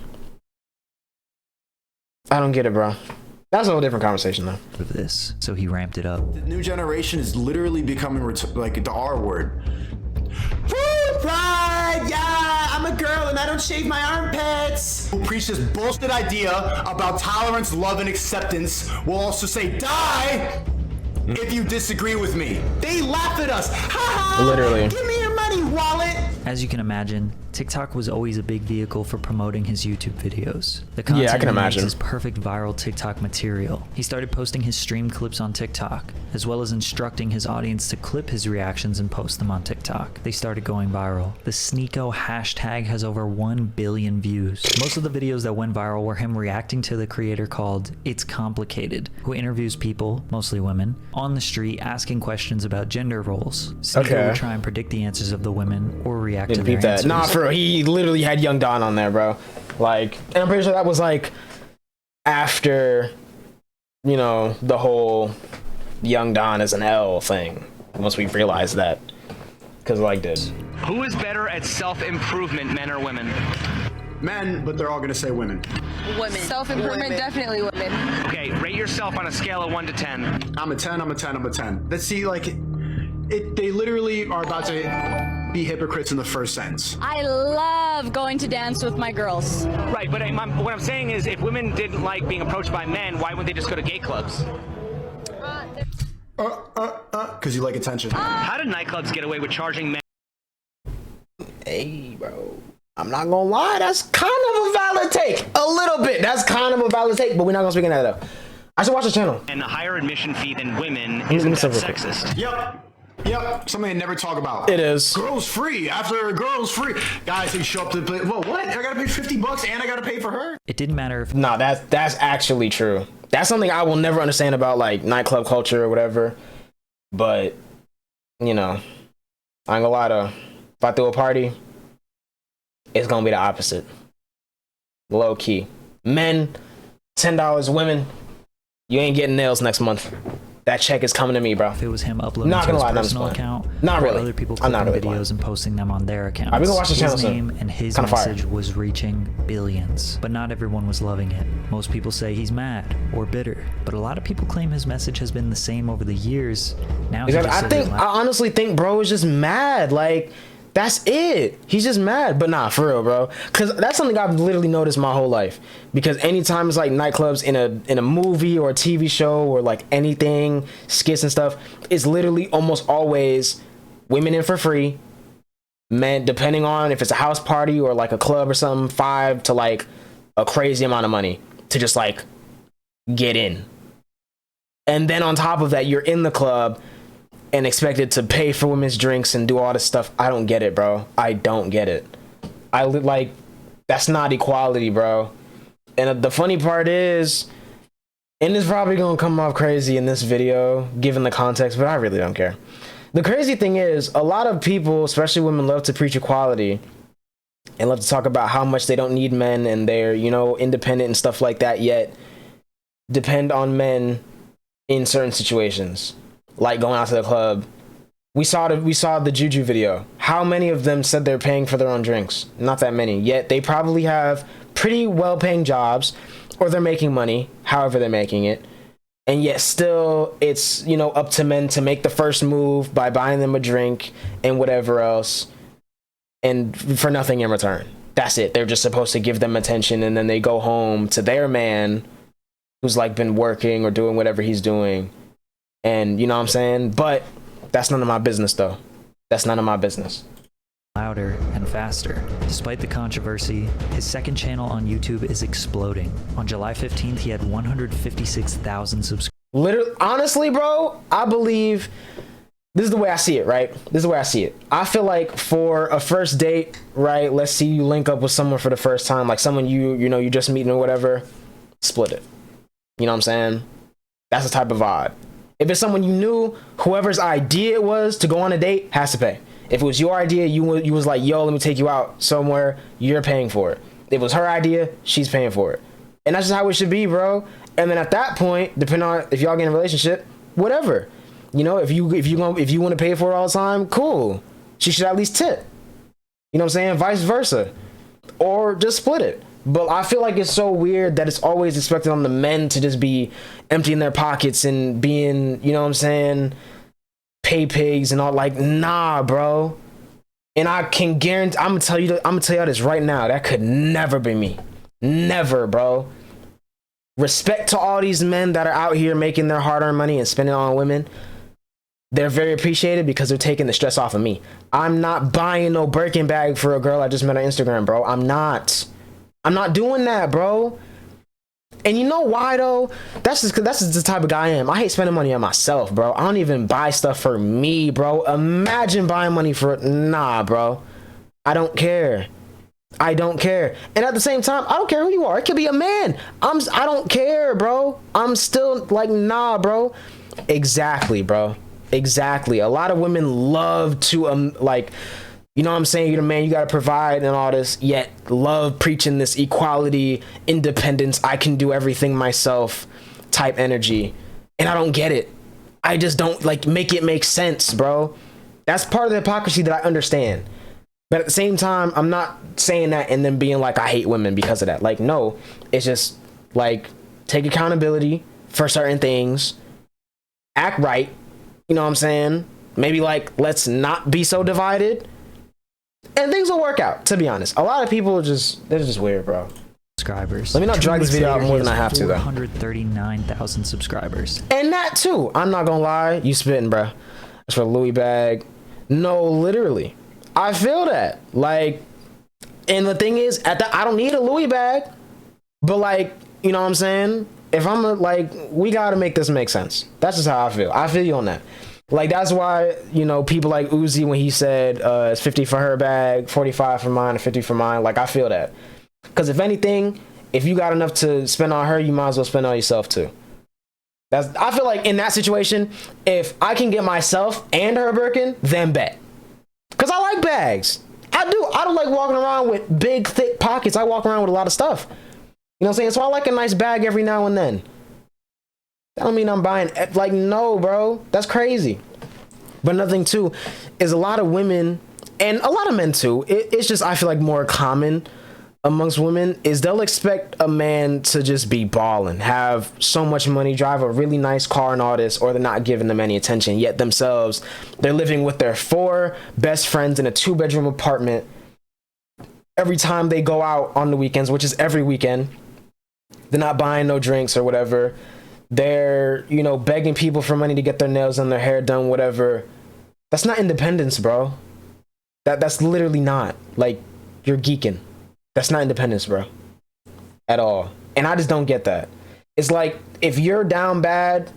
I don't get it, bro. That's a whole different conversation, though. Of this, so he ramped it up. The new generation is literally becoming like the R word. Woo, pride, yeah, I'm a girl and I don't shave my armpits. Who preach this bullshit idea about tolerance, love, and acceptance will also say, die if you disagree with me. They laugh at us. Ha ha. Literally. Give me your money, wallet. As you can imagine, TikTok was always a big vehicle for promoting his YouTube videos. The content yeah, I can imagine. is perfect viral TikTok material. He started posting his stream clips on TikTok, as well as instructing his audience to clip his reactions and post them on TikTok. They started going viral. The Sneako hashtag has over 1 billion views. Most of the videos that went viral were him reacting to the creator called It's Complicated, who interviews people, mostly women, on the street asking questions about gender roles. Sneako would try and predict the answers of the women or react to their answers. Nah, he literally had Young Don on there, bro. Like, and I'm pretty sure that was like after, you know, the whole Young Don is an L thing. Once we realized that, because like this. Who is better at self-improvement, men or women? men, but they're all gonna say women. Women. Self-improvement, definitely women. Okay, rate yourself on a scale of 1 to 10. I'm a 10, I'm a 10, I'm a 10. Let's see, like, they literally are about to be hypocrites in the first sentence. I love going to dance with my girls. Right, but what I'm saying is if women didn't like being approached by men, why wouldn't they just go to gay clubs? Because you like attention. How did nightclubs get away with charging men? Hey, bro. I'm not gonna lie, that's kind of a valid take. A little bit. That's kind of a valid take, but we're not gonna speak in that though. I should watch the channel. And a higher admission fee than women, isn't that sexist? Yep. Something I never talk about. It is. Girls free. After girls free. Guys who show up to play. Whoa, what? I gotta pay $50 and I gotta pay for her? It didn't matter if... No, that's actually true. That's something I will never understand about like nightclub culture or whatever. But, you know, I ain't gonna lie though. If I throw a party, it's gonna be the opposite. Low key. Men, $10. Women, you ain't getting nails next month. That check is coming to me, bro. If it was him uploading not to his lie, personal account, not really. other people I'm not clipping really videos and posting them on their accounts. Right, we gonna watch the channel his soon. name and his Kinda message fire. was reaching billions, but not everyone was loving it. Most people say he's mad or bitter, but a lot of people claim his message has been the same over the years. Now he just says it I honestly think bro is just mad. Like, that's it. He's just mad. But nah, for real, bro. Cause that's something I've literally noticed my whole life. Because anytime it's like nightclubs in a movie or a TV show or like anything, skits and stuff, it's literally almost always women in for free. Men, depending on if it's a house party or like a club or something, 5 to like a crazy amount of money to just like get in. And then on top of that, you're in the club and expected to pay for women's drinks and do all this stuff. I don't get it, bro. I don't get it. Like, that's not equality, bro. And the funny part is, and it's probably gonna come off crazy in this video, given the context, but I really don't care. The crazy thing is, a lot of people, especially women, love to preach equality and love to talk about how much they don't need men and they're, you know, independent and stuff like that, yet depend on men in certain situations. Like going out to the club. We saw the Juju video. How many of them said they're paying for their own drinks? Not that many. Yet they probably have pretty well-paying jobs, or they're making money, however they're making it. And yet still it's, you know, up to men to make the first move by buying them a drink and whatever else, and for nothing in return. That's it. They're just supposed to give them attention, and then they go home to their man who's like been working or doing whatever he's doing. And you know what I'm saying? But that's none of my business though. That's none of my business. Louder and faster. Despite the controversy, his second channel on YouTube is exploding. On July 15th, he had 156,000 subscribers. Literally, honestly, bro, I believe this is the way I see it, right? This is the way I see it. I feel like for a first date, right? Let's see you link up with someone for the first time, like someone you know you just meeting or whatever, split it. You know what I'm saying? That's the type of vibe. If it's someone you knew, whoever's idea it was to go on a date has to pay. If it was your idea, you was like, yo, let me take you out somewhere, you're paying for it. If it was her idea, she's paying for it. And that's just how it should be, bro. And then at that point, depending on if y'all get in a relationship, whatever. You know, if you want to pay for it all the time, cool. She should at least tip. You know what I'm saying? Vice versa. Or just split it. But I feel like it's so weird that it's always expected on the men to just be emptying their pockets and being, you know what I'm saying, pay pigs and all. Like, nah, bro. And I can guarantee, I'm gonna tell y'all this right now. That could never be me. Never, bro. Respect to all these men that are out here making their hard-earned money and spending it on women. They're very appreciated because they're taking the stress off of me. I'm not buying no Birkin bag for a girl I just met on Instagram, bro. I'm not doing that, bro. And you know why though? That's just the type of guy I am. I hate spending money on myself, bro. I don't even buy stuff for me, bro. Imagine buying money for nah, bro. I don't care. I don't care. And at the same time, I don't care who you are. It could be a man. I don't care, bro. I'm still like, nah, bro. Exactly, bro. Exactly. A lot of women love to like, you know what I'm saying? You're the man, you gotta provide and all this, yet love preaching this equality, independence, I can do everything myself type energy. And I don't get it. I just don't like make it make sense, bro. That's part of the hypocrisy that I understand. But at the same time, I'm not saying that and then being like, I hate women because of that. Like, no, it's just like, take accountability for certain things, act right. You know what I'm saying? Maybe like, let's not be so divided, and things will work out, to be honest. A lot of people they're just weird, bro. Subscribers. Let me not drag this video out more than I have to, though. 139,000 subscribers. And that too, I'm not gonna lie, you spitting, bro. That's for Louis bag. No, literally. I feel that. Like, and the thing is, I don't need a Louis bag, but like, you know what I'm saying? If I'm like, we gotta make this make sense. That's just how I feel. I feel you on that. Like, that's why, you know, people like Uzi, when he said it's 50 for her bag, 45 for mine, and 50 for mine, like, I feel that. Because if anything, if you got enough to spend on her, you might as well spend on yourself too. I feel like in that situation, if I can get myself and her Birkin, then bet. Because I like bags. I don't like walking around with big, thick pockets. I walk around with a lot of stuff. You know what I'm saying? So I like a nice bag every now and then. That don't mean I'm buying, like, no, bro. That's crazy. But another thing too is a lot of women, and a lot of men too, it's just, I feel like, more common amongst women, is they'll expect a man to just be balling, have so much money, drive a really nice car and all this, or they're not giving them any attention. Yet themselves, they're living with their 4 best friends in a 2-bedroom apartment. Every time they go out on the weekends, which is every weekend, they're not buying no drinks or whatever. They're, you know, begging people for money to get their nails done, their hair done, whatever. That's not independence, bro. That's literally not. Like, you're geeking. That's not independence, bro. At all. And I just don't get that. It's like, if you're down bad,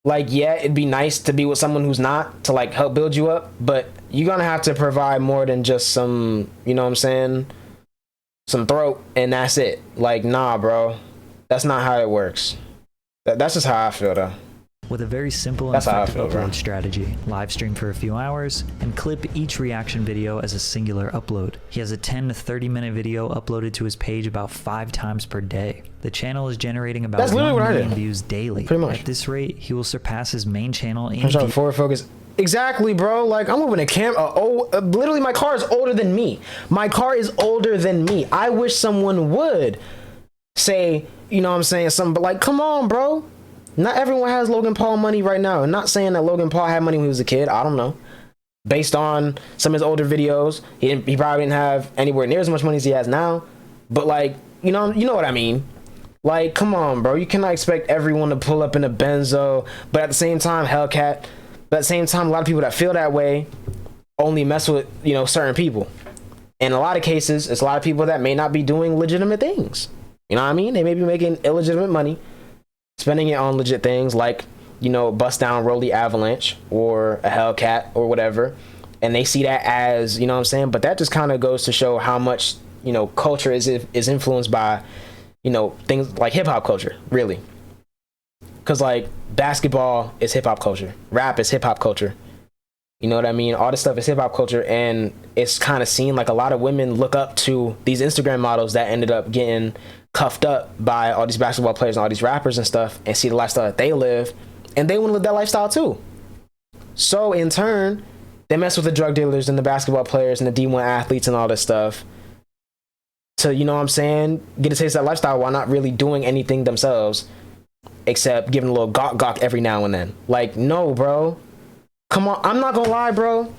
like, yeah, it'd be nice to be with someone who's not, to like help build you up, but you're gonna have to provide more than just some, you know what I'm saying, some throat, and that's it. Like, nah, bro. That's not how it works. That's just how I feel, though. With a very simple and effective upload strategy, live stream for a few hours, and clip each reaction video as a singular upload. He has a 10 to 30 minute video uploaded to his page about 5 times per day. The channel is generating about 1 million views daily. Pretty much. At this rate, he will surpass his main channel in I'm trying to forward focus. Exactly, bro. Like, I'm moving a camera. Literally, my car is older than me. My car is older than me. I wish someone would say, you know what I'm saying, something, but like, come on, bro. Not everyone has Logan Paul money right now. I'm not saying that Logan Paul had money when he was a kid. I don't know. Based on some of his older videos, he probably didn't have anywhere near as much money as he has now. But like, you know what I mean? Like, come on, bro. You cannot expect everyone to pull up in a Benzo. But at the same time, Hellcat. But at the same time, a lot of people that feel that way only mess with, you know, certain people. In a lot of cases, it's a lot of people that may not be doing legitimate things. You know what I mean? They may be making illegitimate money, spending it on legit things like, you know, bust down Rolly Avalanche or a Hellcat or whatever. And they see that as, you know what I'm saying? But that just kind of goes to show how much, you know, culture is influenced by, you know, things like hip hop culture, really. Because like basketball is hip hop culture. Rap is hip hop culture. You know what I mean? All this stuff is hip hop culture. And it's kind of seen like a lot of women look up to these Instagram models that ended up getting cuffed up by all these basketball players and all these rappers and stuff, and see the lifestyle that they live, and they want to live that lifestyle too. So in turn, they mess with the drug dealers and the basketball players and the D1 athletes and all this stuff to, you know what I'm saying, get a taste of that lifestyle while not really doing anything themselves except giving a little gawk every now and then. Like, no, bro. Come on. I'm not gonna lie, bro.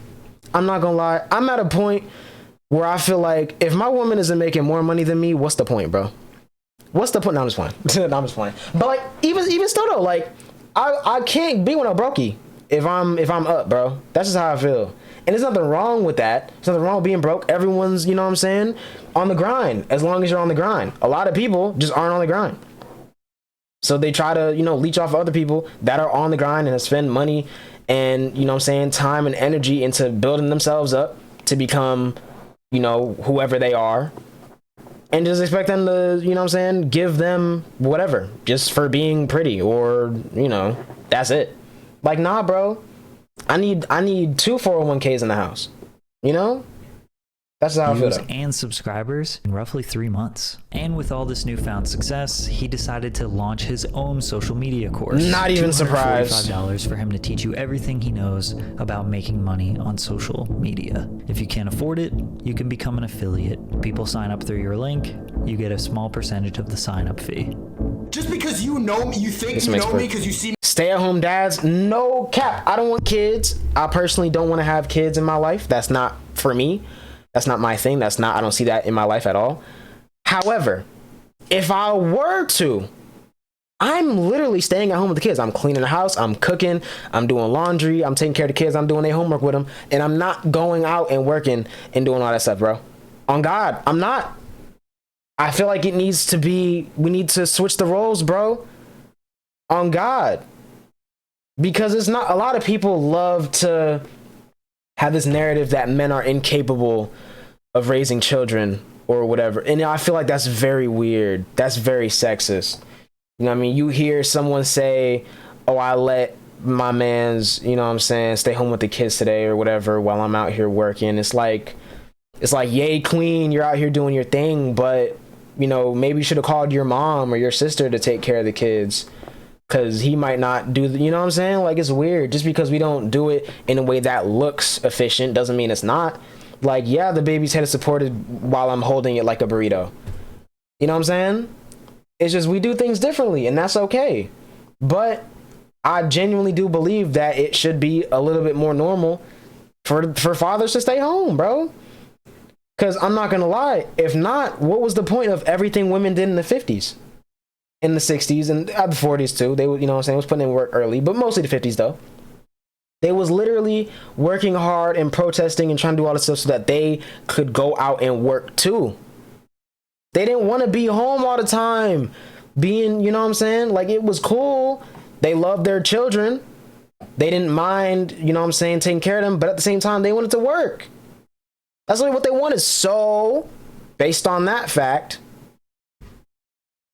I'm not gonna lie. I'm at a point where I feel like if my woman isn't making more money than me, what's the point, bro? What's the point? No, I'm just playing. No, I'm just playing. But like, even still though, like, I can't be with a brokey if I'm up, bro. That's just how I feel. And there's nothing wrong with that. There's nothing wrong with being broke. Everyone's, you know what I'm saying, on the grind. As long as you're on the grind. A lot of people just aren't on the grind. So they try to, you know, leech off other people that are on the grind and spend money and, you know what I'm saying, time and energy into building themselves up to become, you know, whoever they are. And just expect them to, you know what I'm saying, give them whatever just for being pretty, or, you know, that's it. Like, nah, bro. I need 2 401ks in the house. You know? That's how I feel. And subscribers in roughly 3 months. And with all this newfound success, he decided to launch his own social media course. Not even surprised. $245 for him to teach you everything he knows about making money on social media. If you can't afford it, you can become an affiliate. People sign up through your link, you get a small percentage of the sign-up fee. Just because you know me, you think you know me because you see me. Stay-at-home dads, no cap. I don't want kids. I personally don't want to have kids in my life. That's not for me. That's not my thing. I don't see that in my life at all. However, if I were to, I'm literally staying at home with the kids. I'm cleaning the house. I'm cooking. I'm doing laundry. I'm taking care of the kids. I'm doing their homework with them. And I'm not going out and working and doing all that stuff, bro. On God, I'm not. I feel like we need to switch the roles, bro. On God. Because it's not, a lot of people love to have this narrative that men are incapable of raising children or whatever. And I feel like that's very weird. That's very sexist. You know what I mean? You hear someone say, oh, I let my mans, you know what I'm saying, stay home with the kids today or whatever while I'm out here working. It's like, yay, queen, you're out here doing your thing, but, you know, maybe you should have called your mom or your sister to take care of the kids. Because he might not do, you know what I'm saying? Like, it's weird. Just because we don't do it in a way that looks efficient doesn't mean it's not. Like, yeah, the baby's head is supported while I'm holding it like a burrito. You know what I'm saying? It's just we do things differently, and that's okay. But I genuinely do believe that it should be a little bit more normal for fathers to stay home, bro. Because I'm not going to lie. If not, what was the point of everything women did in the 50s? In the 60s and the 40s too. They would, you know what I'm saying, was putting in work early, but mostly the 50s though. They was literally working hard and protesting and trying to do all this stuff so that they could go out and work too. They didn't want to be home all the time being, you know what I'm saying? Like, it was cool. They loved their children. They didn't mind, you know what I'm saying, taking care of them, but at the same time, they wanted to work. That's really what they wanted. So, based on that fact,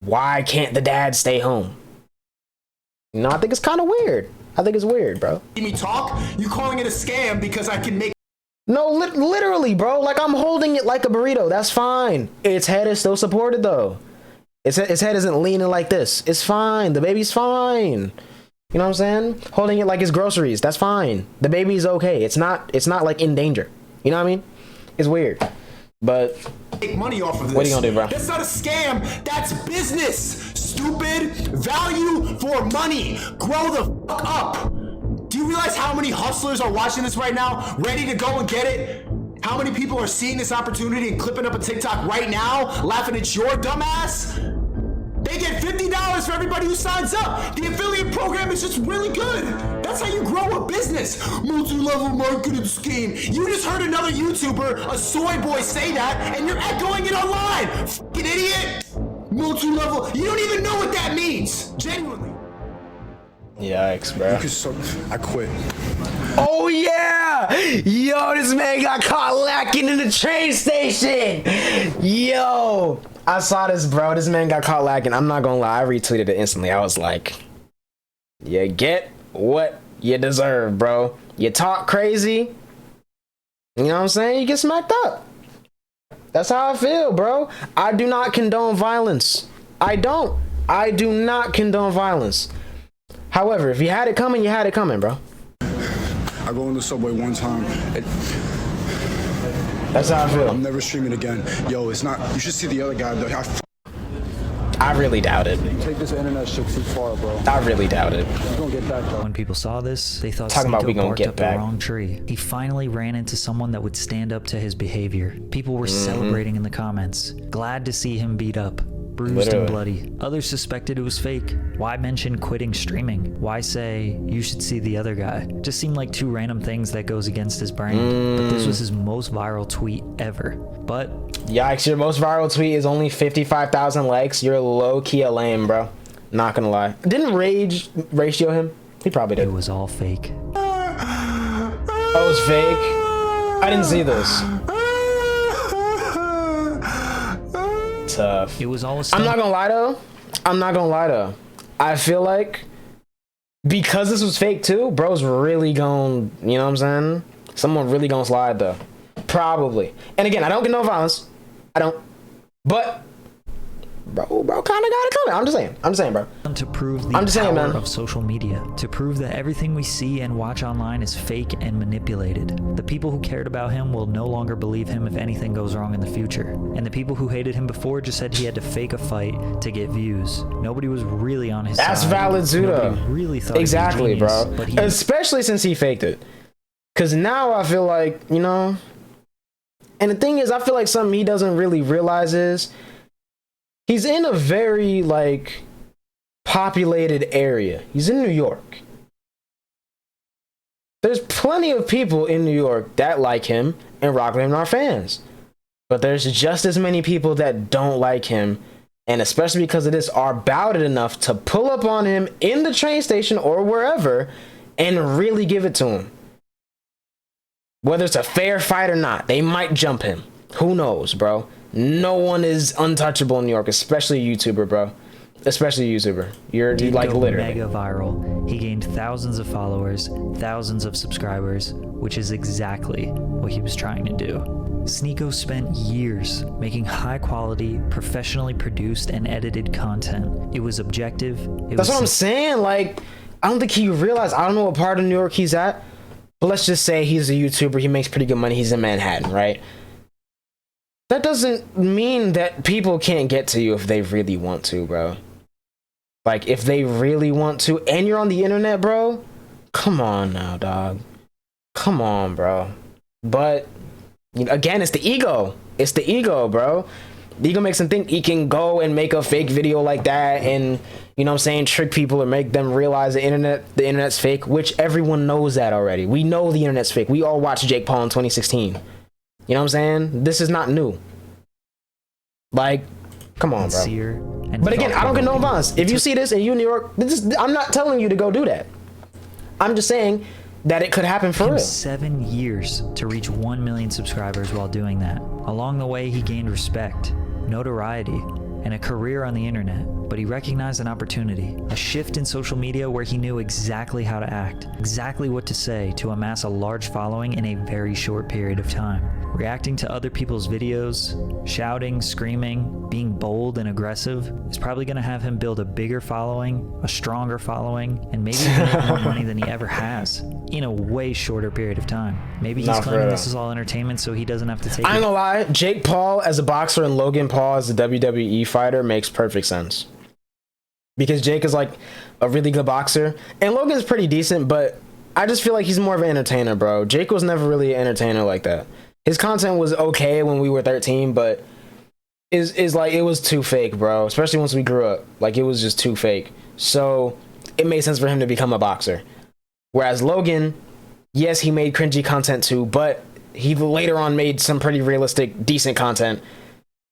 why can't the dad stay home? You know, I think it's kind of weird. I think it's weird, bro. See me talk? You calling it a scam because I can make... No, literally, bro. Like, I'm holding it like a burrito. That's fine. Its head is still supported, though. Its head isn't leaning like this. It's fine. The baby's fine. You know what I'm saying? Holding it like it's groceries. That's fine. The baby's okay. It's not like in danger. You know what I mean? It's weird. But make money off of this. What are you gonna do, bro? That's not a scam. That's business. Stupid. Value for money. Grow the fuck up. Do you realize how many hustlers are watching this right now, ready to go and get it? How many people are seeing this opportunity and clipping up a TikTok right now, laughing at your dumbass? They get $50 for everybody who signs up. The affiliate program is just really good. That's how you grow a business. Multi-level marketing scheme. You just heard another YouTuber, a soy boy, say that, and you're echoing it online. Fucking idiot. Multi-level. You don't even know what that means. Genuinely. Yikes, bro. I quit. Oh, yeah. Yo, this man got caught lacking in the train station. Yo. I saw this, bro. This man got caught lacking. I'm not gonna lie. I retweeted it instantly. I was like, you get what you deserve, bro. You talk crazy. You know what I'm saying? You get smacked up. That's how I feel, bro. I do not condone violence. I don't. I do not condone violence. However, if you had it coming, you had it coming, bro. I go in the subway one time. That's how I feel. I'm never streaming again. Yo, it's not. You should see the other guy, though. I really doubt it. Take this internet shit too far, bro. I really doubt it. We're gonna get back, though. When people saw this, they thought Talking about we Sneako gonna barked get up back. the wrong tree. He finally ran into someone that would stand up to his behavior. People were celebrating in the comments, glad to see him beat up, bruised and bloody. Others suspected it was fake. Why mention quitting streaming? Why say, you should see the other guy? Just seemed like two random things that goes against his brand. But this was his most viral tweet ever. But yikes, your most viral tweet is only 55,000 likes. You're low-key a lame, bro. Not gonna lie. Didn't Rage ratio him? He probably did. It was all fake. Oh, it was fake? I didn't see this. Tough. It was all I'm not gonna lie though. I feel like because this was fake too, bro's really gonna, you know what I'm saying? Someone really gonna slide though. Probably. And again, I don't get no violence. I don't. But bro kind of got it coming. I'm just saying, bro. To prove the power of social media, to prove that everything we see and watch online is fake and manipulated. The people who cared about him will no longer believe him if anything goes wrong in the future. And the people who hated him before just said he had to fake a fight to get views. Nobody was really on his side. That's valid, Zuda. Nobody really thought exactly, he was genius, bro. But especially since he faked it. Because now I feel like, you know, and the thing is, I feel like something he doesn't really realize is he's in a very, like, populated area. He's in New York. There's plenty of people in New York that like him and rock with him and are fans. But there's just as many people that don't like him, and especially because of this, are about it enough to pull up on him in the train station or wherever and really give it to him. Whether it's a fair fight or not, they might jump him. Who knows, bro? No one is untouchable in New York, especially a YouTuber, bro. Especially a YouTuber. You're like literally mega viral. He gained thousands of followers, thousands of subscribers, which is exactly what he was trying to do. Sneako spent years making high quality, professionally produced and edited content. It was objective. That's what I'm saying. Like, I don't think he realized, I don't know what part of New York he's at, but let's just say he's a YouTuber. He makes pretty good money. He's in Manhattan, right? That doesn't mean that people can't get to you if they really want to, bro. Like, if they really want to, and you're on the internet, bro, come on now, dog. Come on, bro. But, you know, again, it's the ego. It's the ego, bro. The ego makes him think he can go and make a fake video like that and, you know what I'm saying, trick people or make them realize the internet's fake, which everyone knows that already. We know the internet's fake. We all watched Jake Paul in 2016. You know what I'm saying? This is not new. Like, come on, bro. But again, I don't get no violence. If you see this and you in New York, I'm not telling you to go do that. I'm just saying that it could happen for real. 7 years to reach 1 million subscribers while doing that. Along the way, he gained respect, notoriety, and a career on the internet. But he recognized an opportunity, a shift in social media where he knew exactly how to act, exactly what to say to amass a large following in a very short period of time. Reacting to other people's videos, shouting, screaming, being bold and aggressive is probably going to have him build a bigger following, a stronger following, and maybe even make more money than he ever has in a way shorter period of time. Maybe he's claiming this is all entertainment so he doesn't have to take I ain't gonna lie, Jake Paul as a boxer and Logan Paul as a WWE fighter makes perfect sense. Because Jake is like a really good boxer and Logan's pretty decent, but I just feel like he's more of an entertainer, bro. Jake was never really an entertainer like that. His content was okay when we were 13, but is like, it was too fake, bro. Especially once we grew up. Like, it was just too fake. So it made sense for him to become a boxer. Whereas Logan, yes, he made cringy content too, but he later on made some pretty realistic, decent content.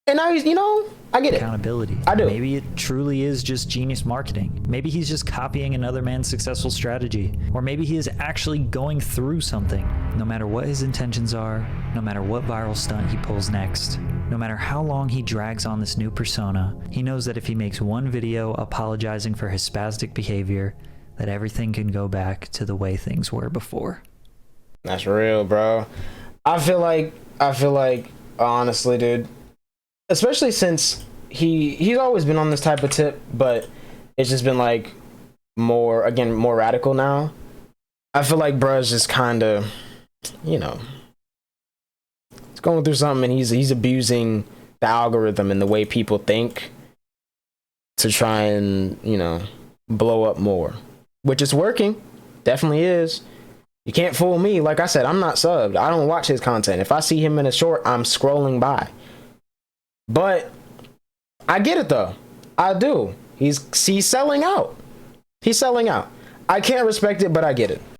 And now he's, you know, I get it. Accountability. I do. Maybe it truly is just genius marketing. Maybe he's just copying another man's successful strategy. Or maybe he is actually going through something. No matter what his intentions are, no matter what viral stunt he pulls next, no matter how long he drags on this new persona, he knows that if he makes one video apologizing for his spastic behavior, that everything can go back to the way things were before. That's real, bro. I feel like, honestly, dude, especially since he's always been on this type of tip, but it's just been like more radical now. I feel like bruh's just kind of, you know, he's going through something and he's abusing the algorithm and the way people think to try and, you know, blow up more, which is working. Definitely is. You can't fool me. Like I said, I'm not subbed. I don't watch his content. If I see him in a short, I'm scrolling by. But I get it though. I do. He's selling out. He's selling out. I can't respect it, but I get it.